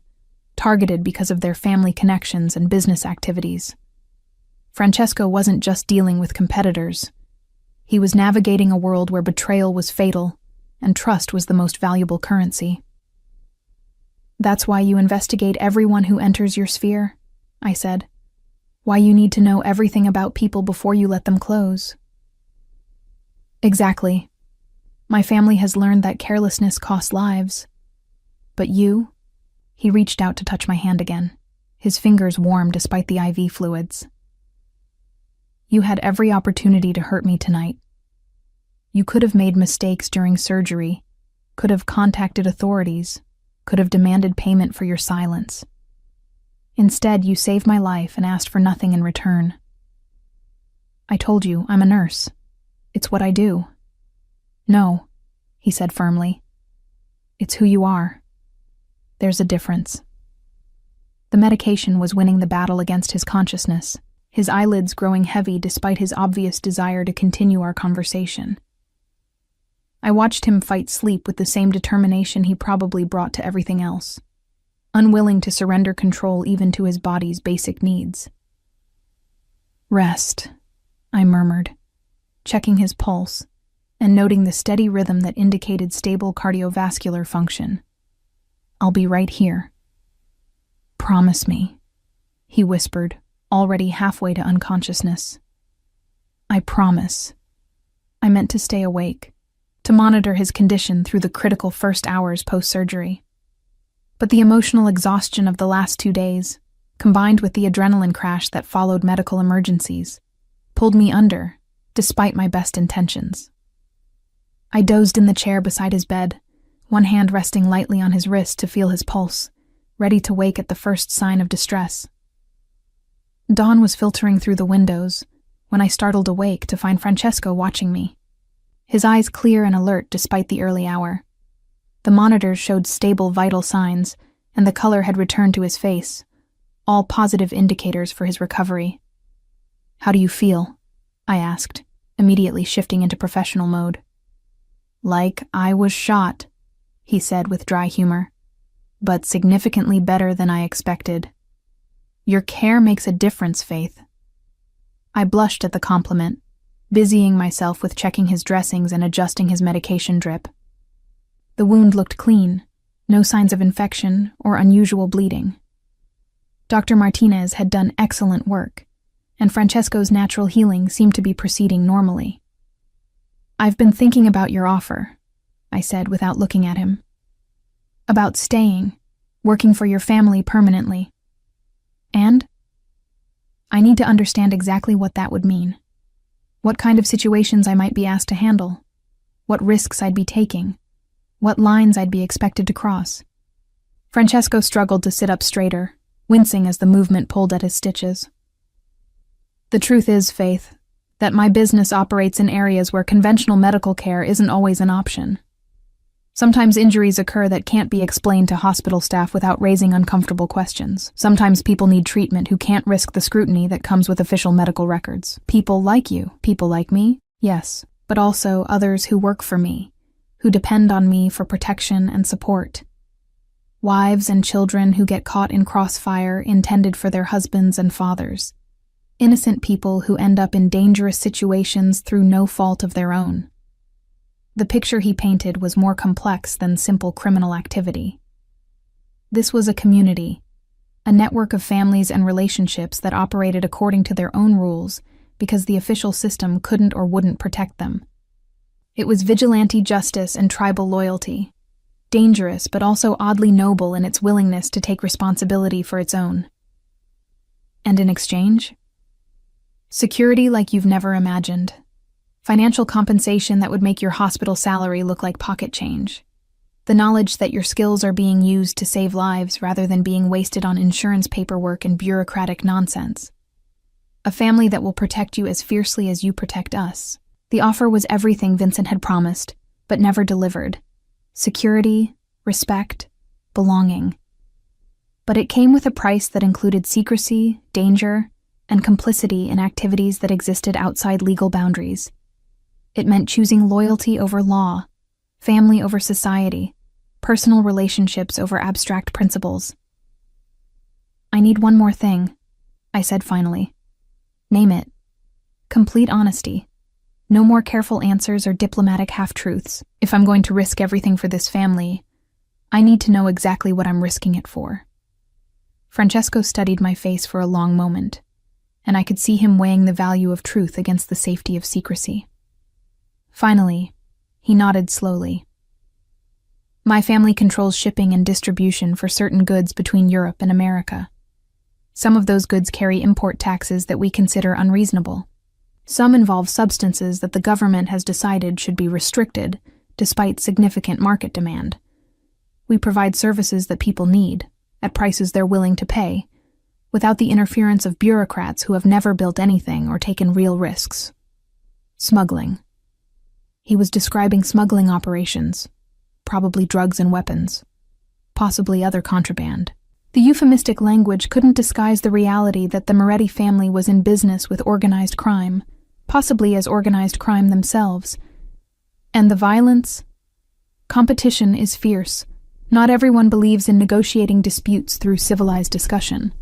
targeted because of their family connections and business activities. Francesco wasn't just dealing with competitors. He was navigating a world where betrayal was fatal and trust was the most valuable currency. "That's why you investigate everyone who enters your sphere," I said. "Why you need to know everything about people before you let them close." "Exactly. My family has learned that carelessness costs lives. But you?" He reached out to touch my hand again, his fingers warm despite the IV fluids. "You had every opportunity to hurt me tonight. You could have made mistakes during surgery, could have contacted authorities, could have demanded payment for your silence. Instead, you saved my life and asked for nothing in return. I told you, I'm a nurse. It's what I do." "No," he said firmly. "It's who you are. There's a difference." The medication was winning the battle against his consciousness, his eyelids growing heavy despite his obvious desire to continue our conversation. I watched him fight sleep with the same determination he probably brought to everything else, unwilling to surrender control even to his body's basic needs. "Rest," I murmured, checking his pulse and noting the steady rhythm that indicated stable cardiovascular function. "I'll be right here." "Promise me," he whispered, already halfway to unconsciousness. "I promise." I meant to stay awake, to monitor his condition through the critical first hours post-surgery. But the emotional exhaustion of the last 2 days, combined with the adrenaline crash that followed medical emergencies, pulled me under, despite my best intentions. I dozed in the chair beside his bed, one hand resting lightly on his wrist to feel his pulse, ready to wake at the first sign of distress. Dawn was filtering through the windows when I startled awake to find Francesco watching me, his eyes clear and alert despite the early hour. The monitors showed stable vital signs, and the color had returned to his face, all positive indicators for his recovery. "How do you feel?" I asked, immediately shifting into professional mode. "Like I was shot," he said with dry humor, "but significantly better than I expected. Your care makes a difference, Faith." I blushed at the compliment, busying myself with checking his dressings and adjusting his medication drip. The wound looked clean, no signs of infection or unusual bleeding. Dr. Martinez had done excellent work, and Francesco's natural healing seemed to be proceeding normally. "I've been thinking about your offer," I said without looking at him. "About staying, working for your family permanently. And I need to understand exactly what that would mean. What kind of situations I might be asked to handle, what risks I'd be taking, what lines I'd be expected to cross." Francesco struggled to sit up straighter, wincing as the movement pulled at his stitches. "The truth is, Faith, that my business operates in areas where conventional medical care isn't always an option. Sometimes injuries occur that can't be explained to hospital staff without raising uncomfortable questions. Sometimes people need treatment who can't risk the scrutiny that comes with official medical records. People like you, people like me, yes, but also others who work for me, who depend on me for protection and support. Wives and children who get caught in crossfire intended for their husbands and fathers. Innocent people who end up in dangerous situations through no fault of their own." The picture he painted was more complex than simple criminal activity. This was a community, a network of families and relationships that operated according to their own rules because the official system couldn't or wouldn't protect them. It was vigilante justice and tribal loyalty, dangerous but also oddly noble in its willingness to take responsibility for its own. And in exchange? Security like you've never imagined. Financial compensation that would make your hospital salary look like pocket change. The knowledge that your skills are being used to save lives rather than being wasted on insurance paperwork and bureaucratic nonsense. A family that will protect you as fiercely as you protect us. The offer was everything Vincent had promised, but never delivered. Security, respect, belonging. But it came with a price that included secrecy, danger, and complicity in activities that existed outside legal boundaries. It meant choosing loyalty over law, family over society, personal relationships over abstract principles. "I need one more thing," I said finally. "Name it. Complete honesty. No more careful answers or diplomatic half-truths. If I'm going to risk everything for this family, I need to know exactly what I'm risking it for." Francesco studied my face for a long moment, and I could see him weighing the value of truth against the safety of secrecy. Finally, he nodded slowly. "My family controls shipping and distribution for certain goods between Europe and America. Some of those goods carry import taxes that we consider unreasonable. Some involve substances that the government has decided should be restricted, despite significant market demand. We provide services that people need, at prices they're willing to pay, without the interference of bureaucrats who have never built anything or taken real risks. Smuggling." He was describing smuggling operations, probably drugs and weapons, possibly other contraband. The euphemistic language couldn't disguise the reality that the Moretti family was in business with organized crime, possibly as organized crime themselves. And the violence? Competition is fierce. Not everyone believes in negotiating disputes through civilized discussion.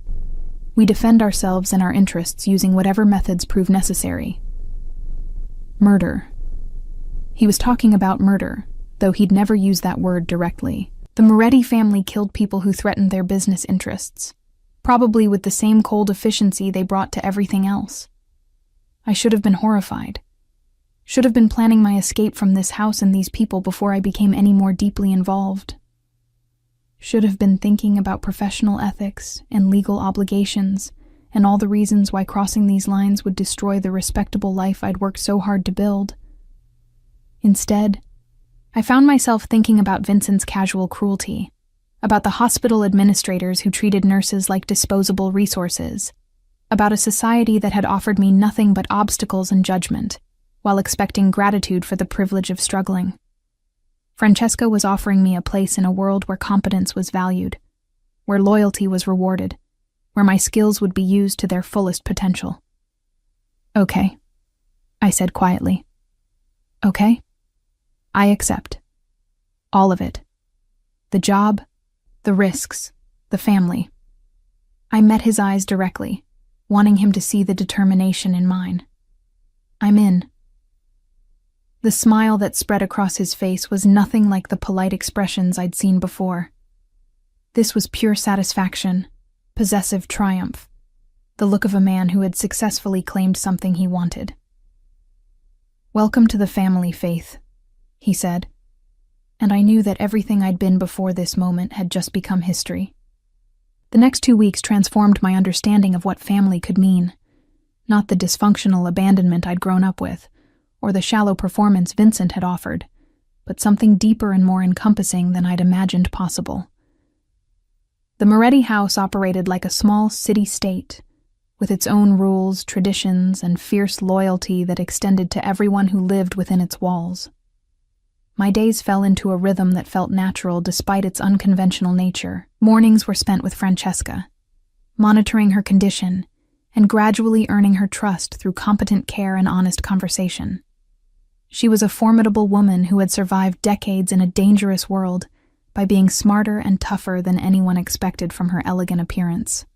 We defend ourselves and our interests using whatever methods prove necessary. Murder. He was talking about murder, though he'd never used that word directly. The Moretti family killed people who threatened their business interests, probably with the same cold efficiency they brought to everything else. I should have been horrified. Should have been planning my escape from this house and these people before I became any more deeply involved. Should have been thinking about professional ethics and legal obligations and all the reasons why crossing these lines would destroy the respectable life I'd worked so hard to build. Instead, I found myself thinking about Vincent's casual cruelty, about the hospital administrators who treated nurses like disposable resources, about a society that had offered me nothing but obstacles and judgment, while expecting gratitude for the privilege of struggling. Francesco was offering me a place in a world where competence was valued, where loyalty was rewarded, where my skills would be used to their fullest potential. "Okay," I said quietly. "Okay? I accept. All of it. The job, the risks, the family." I met his eyes directly, wanting him to see the determination in mine. "I'm in." The smile that spread across his face was nothing like the polite expressions I'd seen before. This was pure satisfaction, possessive triumph, the look of a man who had successfully claimed something he wanted. "Welcome to the family, Faith," he said, and I knew that everything I'd been before this moment had just become history. The next 2 weeks transformed my understanding of what family could mean, not the dysfunctional abandonment I'd grown up with, or the shallow performance Vincent had offered, but something deeper and more encompassing than I'd imagined possible. The Moretti house operated like a small city-state, with its own rules, traditions, and fierce loyalty that extended to everyone who lived within its walls. My days fell into a rhythm that felt natural despite its unconventional nature. Mornings were spent with Francesca, monitoring her condition, and gradually earning her trust through competent care and honest conversation. She was a formidable woman who had survived decades in a dangerous world by being smarter and tougher than anyone expected from her elegant appearance.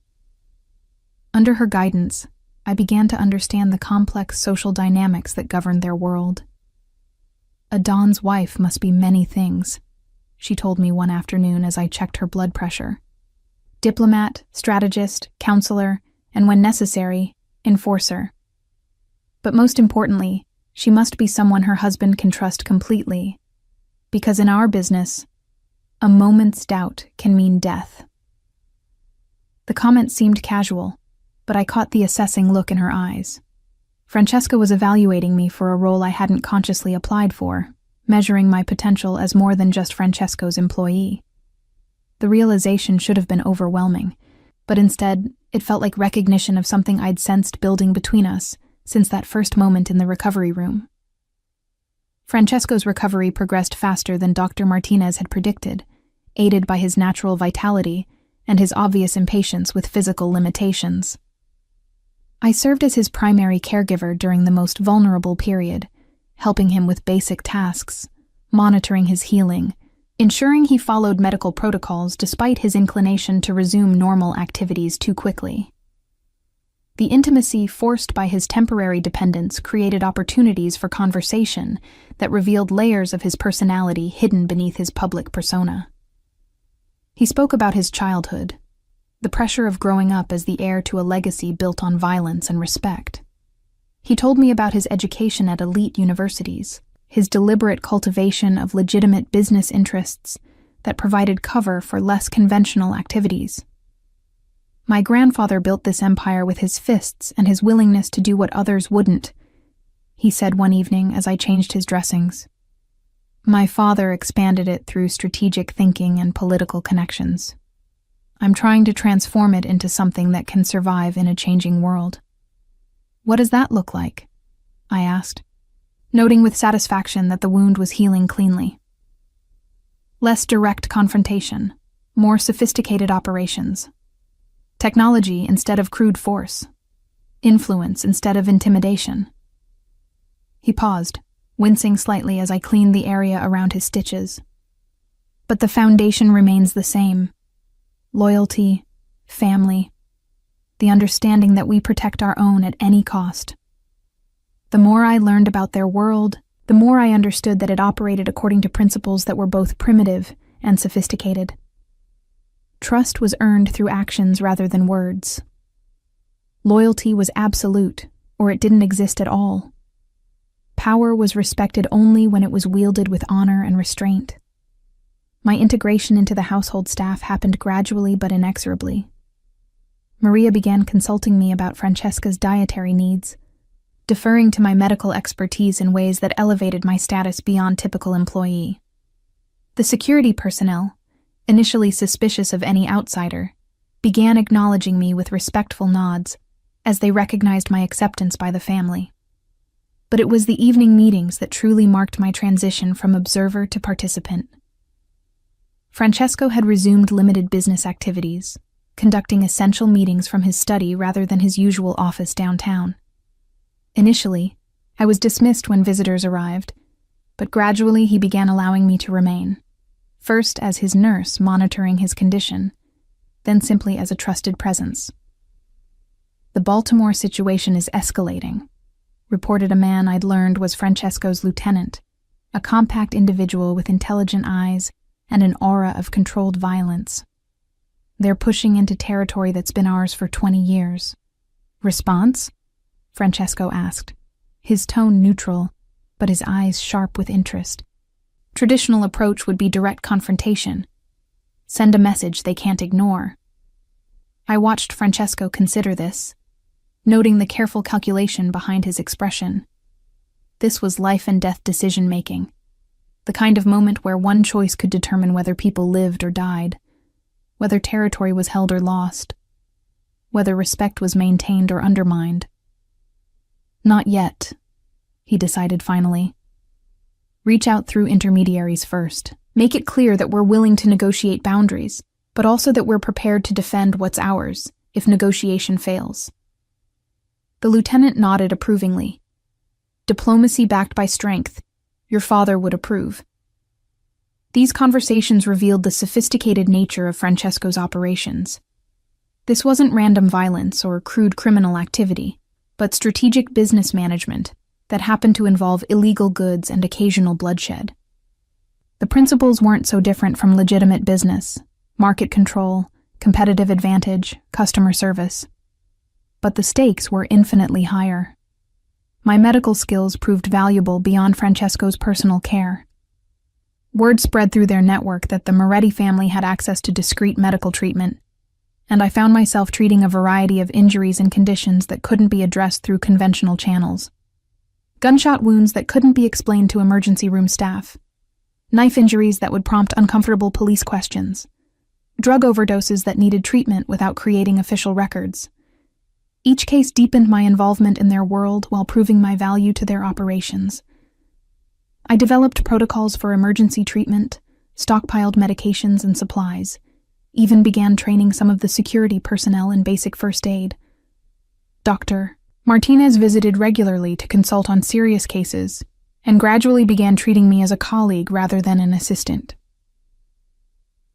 Under her guidance, I began to understand the complex social dynamics that governed their world. "A Don's wife must be many things," she told me one afternoon as I checked her blood pressure. diplomat, strategist, counselor, and when necessary, enforcer. But most importantly, she must be someone her husband can trust completely, because in our business, a moment's doubt can mean death. The comment seemed casual, but I caught the assessing look in her eyes. Francesca was evaluating me for a role I hadn't consciously applied for, measuring my potential as more than just Francesco's employee. The realization should have been overwhelming, but instead, it felt like recognition of something I'd sensed building between us since that first moment in the recovery room. Francesco's recovery progressed faster than Dr. Martinez had predicted, aided by his natural vitality and his obvious impatience with physical limitations. I served as his primary caregiver during the most vulnerable period, helping him with basic tasks, monitoring his healing, ensuring he followed medical protocols despite his inclination to resume normal activities too quickly. The intimacy forced by his temporary dependence created opportunities for conversation that revealed layers of his personality hidden beneath his public persona. He spoke about his childhood, the pressure of growing up as the heir to a legacy built on violence and respect. He told me about his education at elite universities, his deliberate cultivation of legitimate business interests that provided cover for less conventional activities. My grandfather built this empire with his fists and his willingness to do what others wouldn't, he said one evening as I changed his dressings. My father expanded it through strategic thinking and political connections. I'm trying to transform it into something that can survive in a changing world. What does that look like? I asked, noting with satisfaction that the wound was healing cleanly. Less direct confrontation, more sophisticated operations. Technology instead of crude force. Influence instead of intimidation. He paused, wincing slightly as I cleaned the area around his stitches. But the foundation remains the same. Loyalty, family, the understanding that we protect our own at any cost. The more I learned about their world, the more I understood that it operated according to principles that were both primitive and sophisticated. Trust was earned through actions rather than words. Loyalty was absolute, or it didn't exist at all. Power was respected only when it was wielded with honor and restraint. My integration into the household staff happened gradually but inexorably. Maria began consulting me about Francesca's dietary needs, deferring to my medical expertise in ways that elevated my status beyond typical employee. The security personnel, initially suspicious of any outsider, began acknowledging me with respectful nods as they recognized my acceptance by the family. But it was the evening meetings that truly marked my transition from observer to participant. Francesco had resumed limited business activities, conducting essential meetings from his study rather than his usual office downtown. Initially, I was dismissed when visitors arrived, but gradually he began allowing me to remain, first as his nurse monitoring his condition, then simply as a trusted presence. The Baltimore situation is escalating, reported a man I'd learned was Francesco's lieutenant, a compact individual with intelligent eyes and an aura of controlled violence. They're pushing into territory that's been ours for 20 years. Response? Francesco asked, his tone neutral, but his eyes sharp with interest. Traditional approach would be direct confrontation. Send a message they can't ignore. I watched Francesco consider this, noting the careful calculation behind his expression. This was life and death decision-making, the kind of moment where one choice could determine whether people lived or died, whether territory was held or lost, whether respect was maintained or undermined. Not yet, he decided finally. Reach out through intermediaries first. Make it clear that we're willing to negotiate boundaries, but also that we're prepared to defend what's ours if negotiation fails. The lieutenant nodded approvingly. Diplomacy backed by strength. Your father would approve. These conversations revealed the sophisticated nature of Francesco's operations. This wasn't random violence or crude criminal activity, but strategic business management that happened to involve illegal goods and occasional bloodshed. The principles weren't so different from legitimate business: market control, competitive advantage, customer service. But the stakes were infinitely higher. My medical skills proved valuable beyond Francesco's personal care. Word spread through their network that the Moretti family had access to discreet medical treatment, and I found myself treating a variety of injuries and conditions that couldn't be addressed through conventional channels. Gunshot wounds that couldn't be explained to emergency room staff. Knife injuries that would prompt uncomfortable police questions. Drug overdoses that needed treatment without creating official records. Each case deepened my involvement in their world while proving my value to their operations. I developed protocols for emergency treatment, stockpiled medications and supplies, even began training some of the security personnel in basic first aid. Dr. Martinez visited regularly to consult on serious cases and gradually began treating me as a colleague rather than an assistant.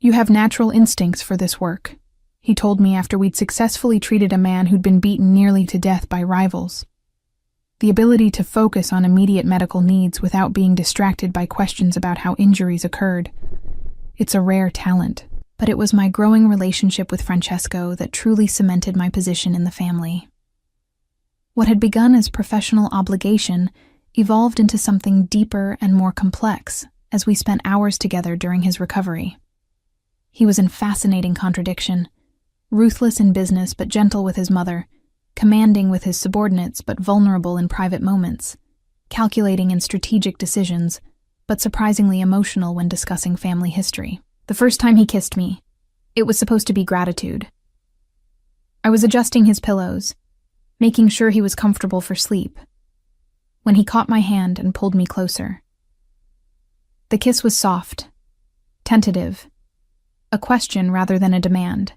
"You have natural instincts for this work," he told me after we'd successfully treated a man who'd been beaten nearly to death by rivals. The ability to focus on immediate medical needs without being distracted by questions about how injuries occurred. It's a rare talent, but it was my growing relationship with Francesco that truly cemented my position in the family. What had begun as professional obligation evolved into something deeper and more complex as we spent hours together during his recovery. He was in fascinating contradiction, ruthless in business but gentle with his mother, commanding with his subordinates but vulnerable in private moments, calculating in strategic decisions, but surprisingly emotional when discussing family history. The first time he kissed me, it was supposed to be gratitude. I was adjusting his pillows, making sure he was comfortable for sleep, when he caught my hand and pulled me closer. The kiss was soft, tentative, a question rather than a demand.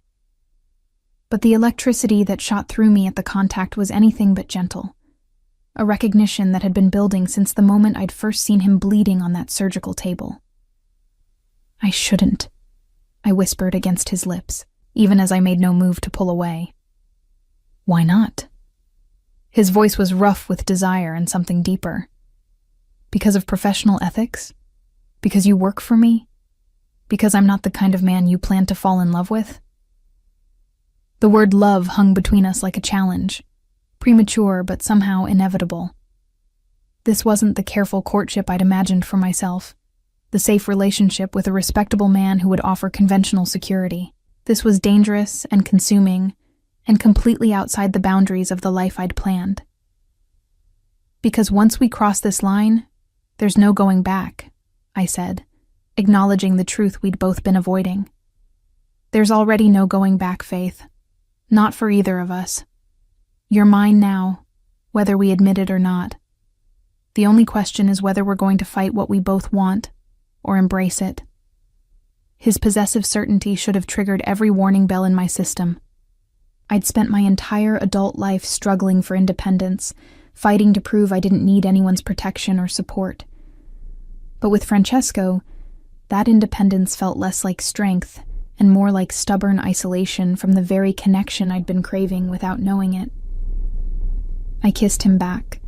But the electricity that shot through me at the contact was anything but gentle, a recognition that had been building since the moment I'd first seen him bleeding on that surgical table. "I shouldn't," I whispered against his lips, even as I made no move to pull away. "Why not?" His voice was rough with desire and something deeper. "Because of professional ethics? Because you work for me? Because I'm not the kind of man you plan to fall in love with?" The word love hung between us like a challenge, premature but somehow inevitable. This wasn't the careful courtship I'd imagined for myself, the safe relationship with a respectable man who would offer conventional security. This was dangerous and consuming, and completely outside the boundaries of the life I'd planned. "Because once we cross this line, there's no going back," I said, acknowledging the truth we'd both been avoiding. "There's already no going back, Faith. Not for either of us. You're mine now, whether we admit it or not. The only question is whether we're going to fight what we both want, or embrace it." His possessive certainty should have triggered every warning bell in my system. I'd spent my entire adult life struggling for independence, fighting to prove I didn't need anyone's protection or support. But with Francesco, that independence felt less like strength and more like stubborn isolation from the very connection I'd been craving without knowing it. I kissed him back,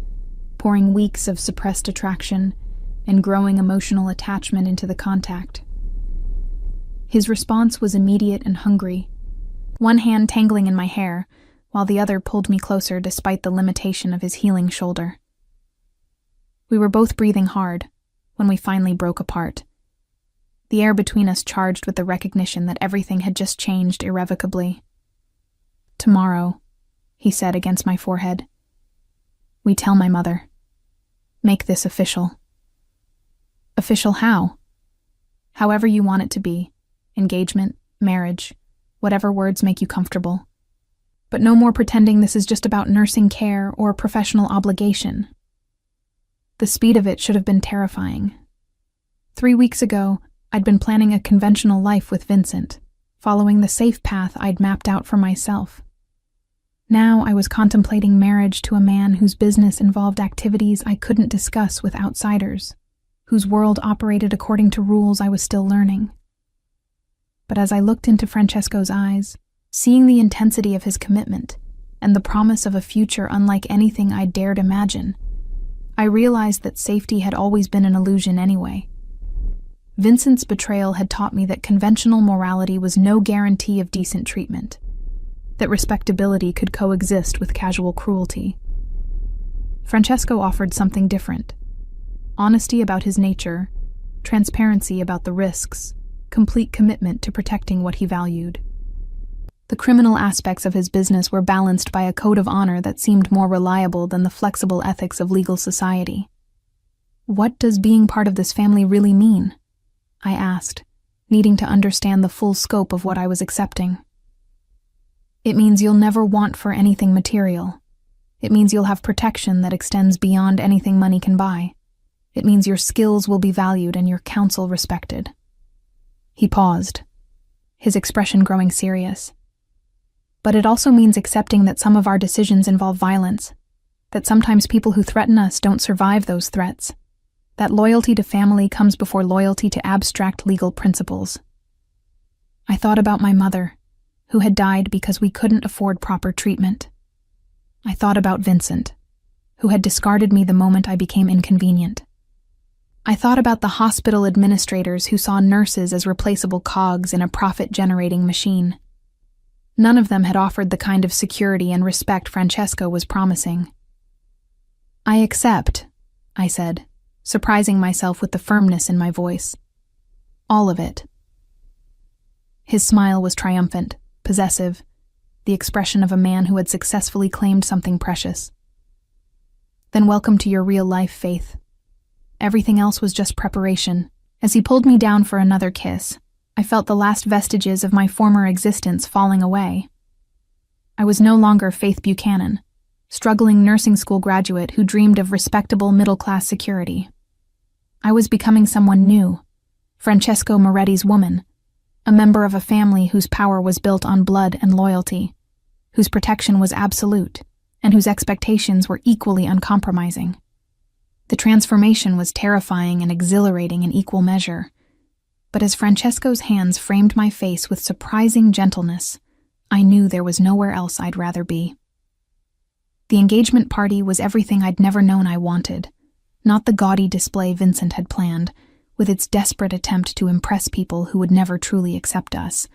pouring weeks of suppressed attraction and growing emotional attachment into the contact. His response was immediate and hungry, one hand tangling in my hair, while the other pulled me closer despite the limitation of his healing shoulder. We were both breathing hard when we finally broke apart, the air between us charged with the recognition that everything had just changed irrevocably. "Tomorrow," he said against my forehead, "we tell my mother. Make this official." "Official how?" "However you want it to be. Engagement, marriage, whatever words make you comfortable. But no more pretending this is just about nursing care or professional obligation." The speed of it should have been terrifying. 3 weeks ago, I'd been planning a conventional life with Vincent, following the safe path I'd mapped out for myself. Now I was contemplating marriage to a man whose business involved activities I couldn't discuss with outsiders, whose world operated according to rules I was still learning. But as I looked into Francesco's eyes, seeing the intensity of his commitment and the promise of a future unlike anything I'd dared imagine, I realized that safety had always been an illusion anyway. Vincent's betrayal had taught me that conventional morality was no guarantee of decent treatment, that respectability could coexist with casual cruelty. Francesco offered something different: honesty about his nature, transparency about the risks, complete commitment to protecting what he valued. The criminal aspects of his business were balanced by a code of honor that seemed more reliable than the flexible ethics of legal society. "What does being part of this family really mean?" I asked, needing to understand the full scope of what I was accepting. "It means you'll never want for anything material. It means you'll have protection that extends beyond anything money can buy. It means your skills will be valued and your counsel respected." He paused, his expression growing serious. "But it also means accepting that some of our decisions involve violence, that sometimes people who threaten us don't survive those threats, that loyalty to family comes before loyalty to abstract legal principles." I thought about my mother, who had died because we couldn't afford proper treatment. I thought about Vincent, who had discarded me the moment I became inconvenient. I thought about the hospital administrators who saw nurses as replaceable cogs in a profit-generating machine. None of them had offered the kind of security and respect Francesco was promising. "I accept," I said, surprising myself with the firmness in my voice. "All of it." His smile was triumphant, possessive, the expression of a man who had successfully claimed something precious. "Then welcome to your real life, Faith. Everything else was just preparation." As he pulled me down for another kiss, I felt the last vestiges of my former existence falling away. I was no longer Faith Buchanan, struggling nursing school graduate who dreamed of respectable middle-class security. I was becoming someone new, Francesco Moretti's woman, a member of a family whose power was built on blood and loyalty, whose protection was absolute, and whose expectations were equally uncompromising. The transformation was terrifying and exhilarating in equal measure, but as Francesco's hands framed my face with surprising gentleness, I knew there was nowhere else I'd rather be. The engagement party was everything I'd never known I wanted, not the gaudy display Vincent had planned, with its desperate attempt to impress people who would never truly accept us,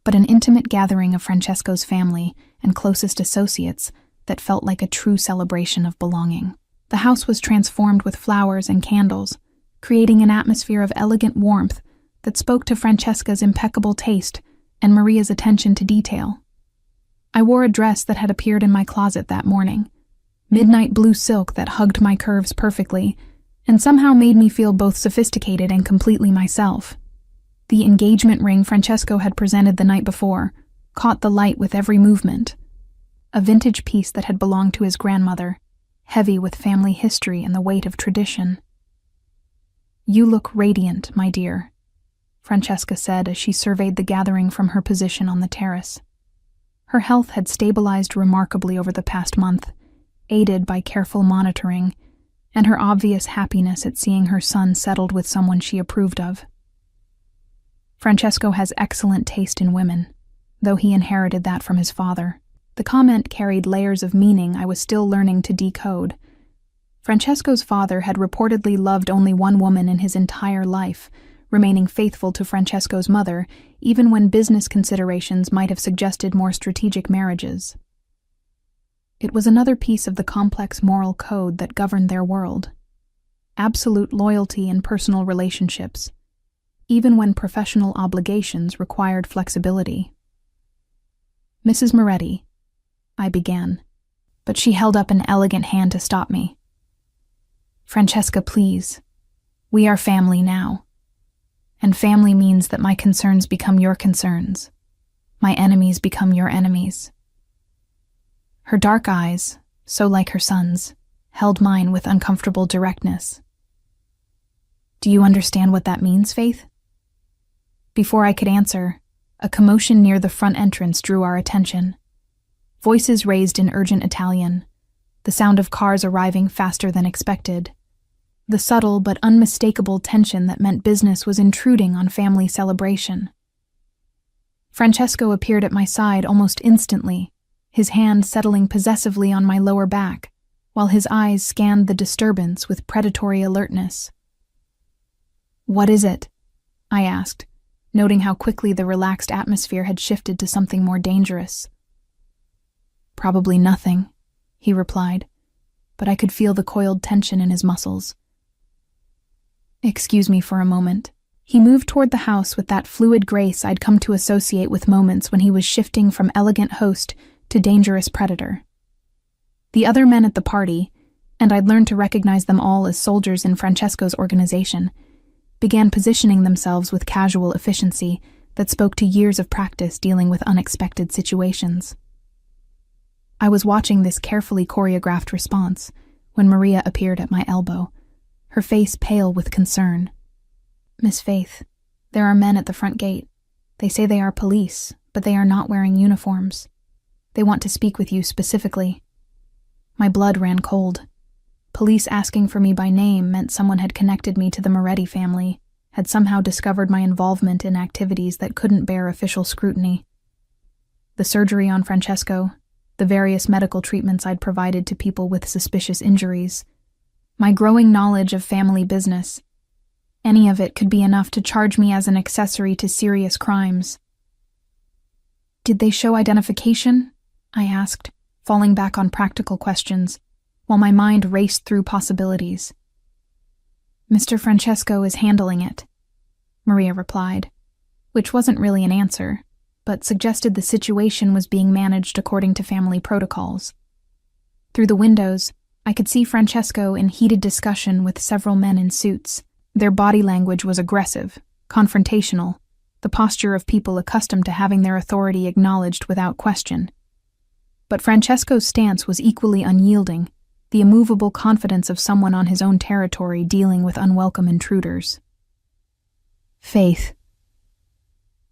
but an intimate gathering of Francesco's family and closest associates that felt like a true celebration of belonging. The house was transformed with flowers and candles, creating an atmosphere of elegant warmth that spoke to Francesca's impeccable taste and Maria's attention to detail. I wore a dress that had appeared in my closet that morning, midnight blue silk that hugged my curves perfectly and somehow made me feel both sophisticated and completely myself. The engagement ring Francesco had presented the night before caught the light with every movement, a vintage piece that had belonged to his grandmother, heavy with family history and the weight of tradition. "You look radiant, my dear," Francesca said as she surveyed the gathering from her position on the terrace. Her health had stabilized remarkably over the past month, aided by careful monitoring, and her obvious happiness at seeing her son settled with someone she approved of. "Francesco has excellent taste in women, though he inherited that from his father." The comment carried layers of meaning I was still learning to decode. Francesco's father had reportedly loved only one woman in his entire life, remaining faithful to Francesco's mother, even when business considerations might have suggested more strategic marriages. It was another piece of the complex moral code that governed their world. Absolute loyalty in personal relationships, even when professional obligations required flexibility. "Mrs. Moretti," I began, but she held up an elegant hand to stop me. "Francesca, please. We are family now. And family means that my concerns become your concerns. My enemies become your enemies." Her dark eyes, so like her son's, held mine with uncomfortable directness. "Do you understand what that means, Faith?" Before I could answer, a commotion near the front entrance drew our attention. Voices raised in urgent Italian, the sound of cars arriving faster than expected, the subtle but unmistakable tension that meant business was intruding on family celebration. Francesco appeared at my side almost instantly, his hand settling possessively on my lower back, while his eyes scanned the disturbance with predatory alertness. "What is it?" I asked, noting how quickly the relaxed atmosphere had shifted to something more dangerous. "Probably nothing," he replied, but I could feel the coiled tension in his muscles. "Excuse me for a moment." He moved toward the house with that fluid grace I'd come to associate with moments when he was shifting from elegant host to dangerous predator. The other men at the party, and I'd learned to recognize them all as soldiers in Francesco's organization, began positioning themselves with casual efficiency that spoke to years of practice dealing with unexpected situations. I was watching this carefully choreographed response when Maria appeared at my elbow, her face pale with concern. "Miss Faith, there are men at the front gate. They say they are police, but they are not wearing uniforms. They want to speak with you specifically." My blood ran cold. Police asking for me by name meant someone had connected me to the Moretti family, had somehow discovered my involvement in activities that couldn't bear official scrutiny. The surgery on Francesco, the various medical treatments I'd provided to people with suspicious injuries, my growing knowledge of family business. Any of it could be enough to charge me as an accessory to serious crimes. "Did they show identification?" I asked, falling back on practical questions, while my mind raced through possibilities. "Mr. Francesco is handling it," Maria replied, which wasn't really an answer, but suggested the situation was being managed according to family protocols. Through the windows, I could see Francesco in heated discussion with several men in suits. Their body language was aggressive, confrontational, the posture of people accustomed to having their authority acknowledged without question. But Francesco's stance was equally unyielding, the immovable confidence of someone on his own territory dealing with unwelcome intruders. "Faith."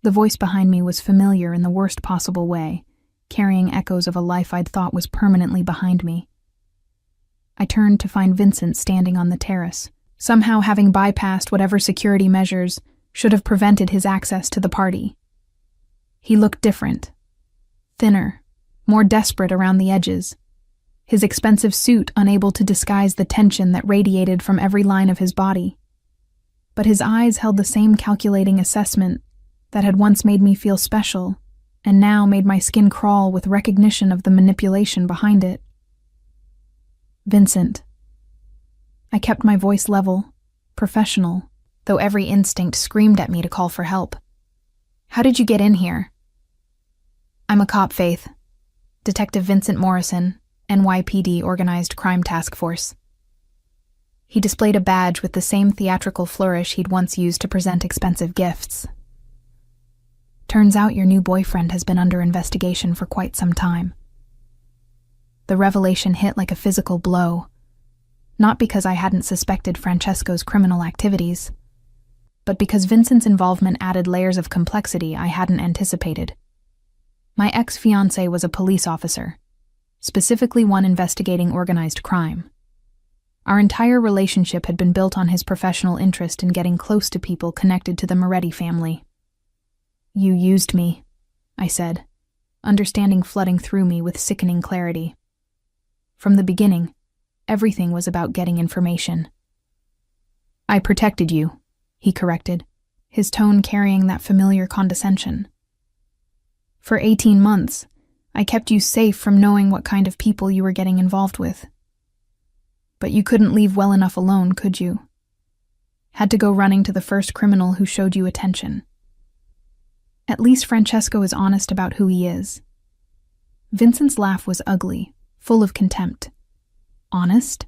The voice behind me was familiar in the worst possible way, carrying echoes of a life I'd thought was permanently behind me. I turned to find Vincent standing on the terrace, somehow having bypassed whatever security measures should have prevented his access to the party. He looked different, thinner, more desperate around the edges, his expensive suit unable to disguise the tension that radiated from every line of his body. But his eyes held the same calculating assessment that had once made me feel special and now made my skin crawl with recognition of the manipulation behind it. "Vincent." I kept my voice level, professional, though every instinct screamed at me to call for help. "How did you get in here?" "I'm a cop, Faith. Detective Vincent Morrison, NYPD Organized Crime Task Force." He displayed a badge with the same theatrical flourish he'd once used to present expensive gifts. "Turns out your new boyfriend has been under investigation for quite some time." The revelation hit like a physical blow, not because I hadn't suspected Francesco's criminal activities, but because Vincent's involvement added layers of complexity I hadn't anticipated. My ex-fiancé was a police officer, specifically one investigating organized crime. Our entire relationship had been built on his professional interest in getting close to people connected to the Moretti family. "You used me," I said, understanding flooding through me with sickening clarity. From the beginning, everything was about getting information. "I protected you," he corrected, his tone carrying that familiar condescension. "For 18 months, I kept you safe from knowing what kind of people you were getting involved with. But you couldn't leave well enough alone, could you? Had to go running to the first criminal who showed you attention. At least Francesco is honest about who he is." Vincent's laugh was ugly, full of contempt. "Honest?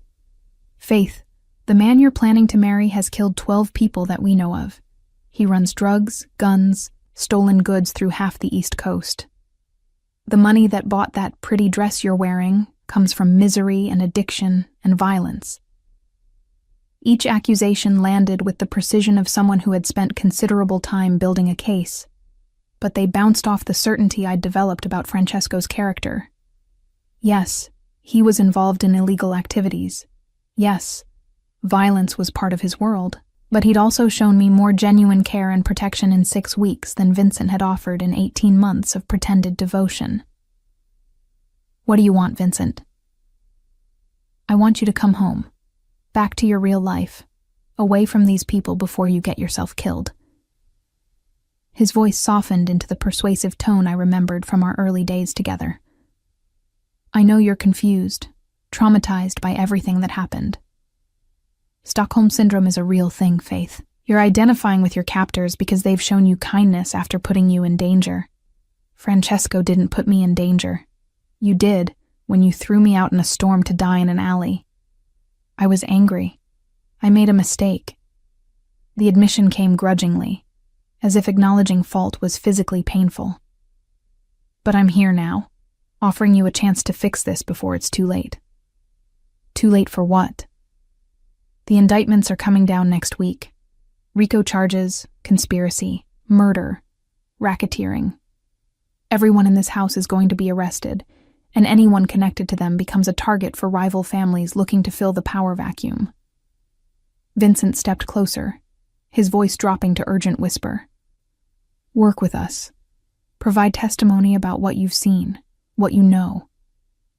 Faith, the man you're planning to marry has killed 12 people that we know of. He runs drugs, guns, stolen goods through half the East Coast. The money that bought that pretty dress you're wearing comes from misery and addiction and violence." Each accusation landed with the precision of someone who had spent considerable time building a case, but they bounced off the certainty I'd developed about Francesco's character. Yes, he was involved in illegal activities. Yes, violence was part of his world. But he'd also shown me more genuine care and protection in 6 weeks than Vincent had offered in 18 months of pretended devotion. "What do you want, Vincent?" "I want you to come home, back to your real life, away from these people before you get yourself killed. His voice softened into the persuasive tone I remembered from our early days together. I know you're confused, traumatized by everything that happened. Stockholm Syndrome is a real thing, Faith. You're identifying with your captors because they've shown you kindness after putting you in danger. Francesco didn't put me in danger. You did, when you threw me out in a storm to die in an alley. I was angry. I made a mistake. The admission came grudgingly, as if acknowledging fault was physically painful. But I'm here now, offering you a chance to fix this before it's too late. Too late for what? The indictments are coming down next week. RICO charges, conspiracy, murder, racketeering. Everyone in this house is going to be arrested, and anyone connected to them becomes a target for rival families looking to fill the power vacuum. Vincent stepped closer, his voice dropping to urgent whisper. Work with us. Provide testimony about what you've seen, what you know.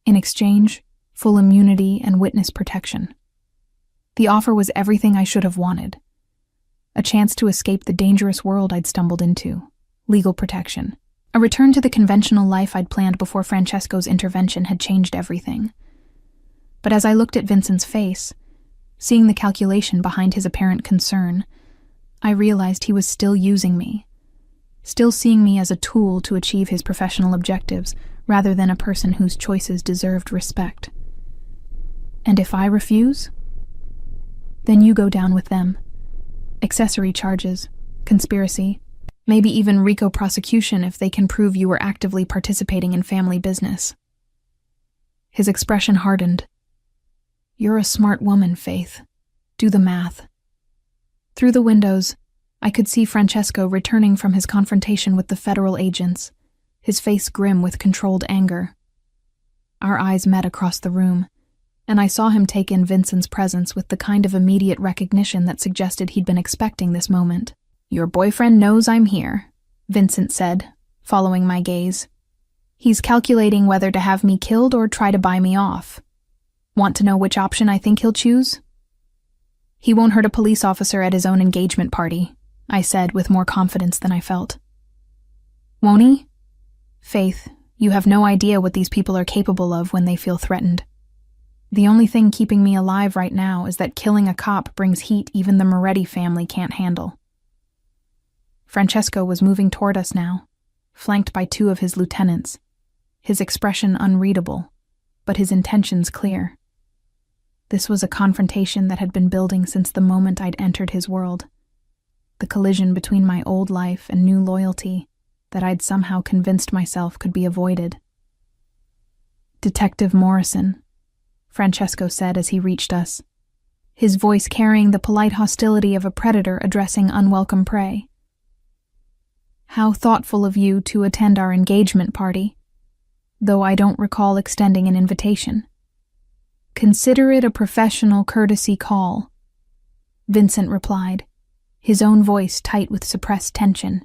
In exchange, full immunity and witness protection. The offer was everything I should have wanted. A chance to escape the dangerous world I'd stumbled into. Legal protection. A return to the conventional life I'd planned before Francesco's intervention had changed everything. But as I looked at Vincent's face, seeing the calculation behind his apparent concern, I realized he was still using me. Still seeing me as a tool to achieve his professional objectives, rather than a person whose choices deserved respect. And if I refuse? Then you go down with them. Accessory charges, conspiracy, maybe even RICO prosecution if they can prove you were actively participating in family business. His expression hardened. You're a smart woman, Faith. Do the math. Through the windows, I could see Francesco returning from his confrontation with the federal agents, his face grim with controlled anger. Our eyes met across the room, and I saw him take in Vincent's presence with the kind of immediate recognition that suggested he'd been expecting this moment. Your boyfriend knows I'm here, Vincent said, following my gaze. He's calculating whether to have me killed or try to buy me off. Want to know which option I think he'll choose? He won't hurt a police officer at his own engagement party, I said with more confidence than I felt. Won't he? Faith, you have no idea what these people are capable of when they feel threatened. The only thing keeping me alive right now is that killing a cop brings heat even the Moretti family can't handle. Francesco was moving toward us now, flanked by two of his lieutenants, his expression unreadable, but his intentions clear. This was a confrontation that had been building since the moment I'd entered his world, the collision between my old life and new loyalty that I'd somehow convinced myself could be avoided. Detective Morrison, Francesco said as he reached us, his voice carrying the polite hostility of a predator addressing unwelcome prey. How thoughtful of you to attend our engagement party, though I don't recall extending an invitation. Consider it a professional courtesy call, Vincent replied, his own voice tight with suppressed tension.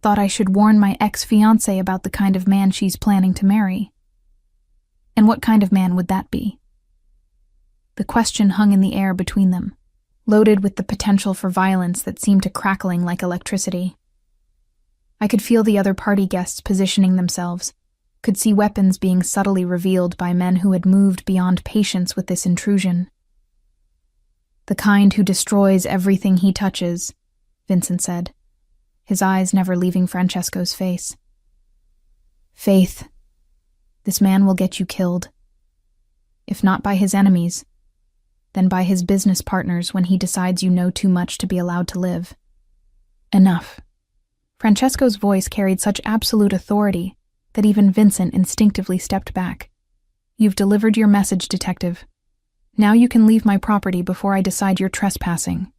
Thought I should warn my ex-fiancé about the kind of man she's planning to marry. And what kind of man would that be? The question hung in the air between them, loaded with the potential for violence that seemed to crackling like electricity. I could feel the other party guests positioning themselves, could see weapons being subtly revealed by men who had moved beyond patience with this intrusion. The kind who destroys everything he touches, Vincent said, his eyes never leaving Francesco's face. Faith, this man will get you killed. If not by his enemies, then by his business partners when he decides you know too much to be allowed to live. Enough. Francesco's voice carried such absolute authority that even Vincent instinctively stepped back. You've delivered your message, detective. Now you can leave my property before I decide you're trespassing.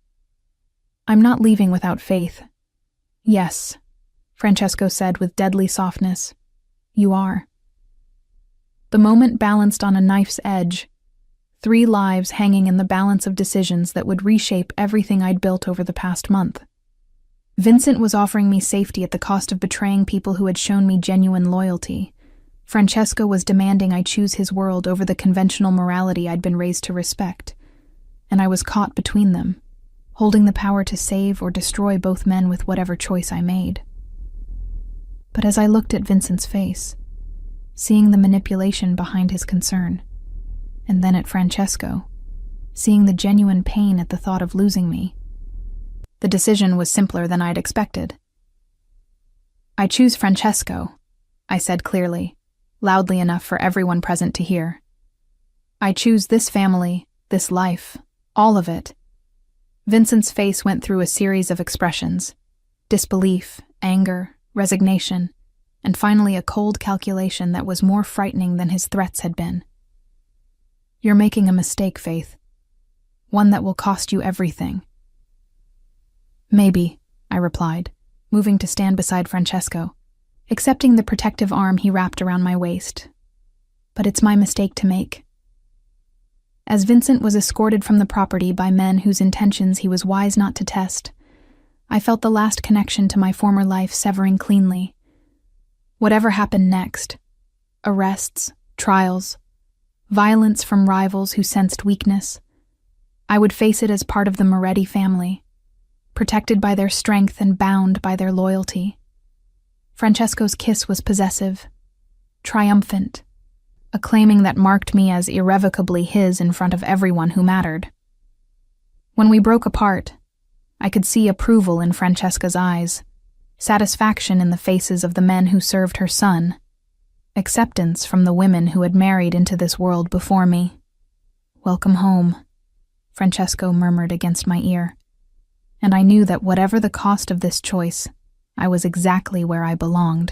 I'm not leaving without Faith. Yes, Francesco said with deadly softness. You are. The moment balanced on a knife's edge, 3 lives hanging in the balance of decisions that would reshape everything I'd built over the past month. Vincent was offering me safety at the cost of betraying people who had shown me genuine loyalty. Francesco was demanding I choose his world over the conventional morality I'd been raised to respect, and I was caught between them, holding the power to save or destroy both men with whatever choice I made. But as I looked at Vincent's face, seeing the manipulation behind his concern, and then at Francesco, seeing the genuine pain at the thought of losing me, the decision was simpler than I'd expected. "I choose Francesco," I said clearly, loudly enough for everyone present to hear. "I choose this family, this life, all of it." Vincent's face went through a series of expressions: disbelief, anger, resignation, and finally a cold calculation that was more frightening than his threats had been. "You're making a mistake, Faith. One that will cost you everything." "Maybe," I replied, moving to stand beside Francesco, accepting the protective arm he wrapped around my waist. "But it's my mistake to make." As Vincent was escorted from the property by men whose intentions he was wise not to test, I felt the last connection to my former life severing cleanly. Whatever happened next, arrests, trials, violence from rivals who sensed weakness, I would face it as part of the Moretti family, protected by their strength and bound by their loyalty. Francesco's kiss was possessive, triumphant, a claiming that marked me as irrevocably his in front of everyone who mattered. When we broke apart, I could see approval in Francesca's eyes, satisfaction in the faces of the men who served her son, acceptance from the women who had married into this world before me. "Welcome home," Francesco murmured against my ear, and I knew that whatever the cost of this choice, I was exactly where I belonged.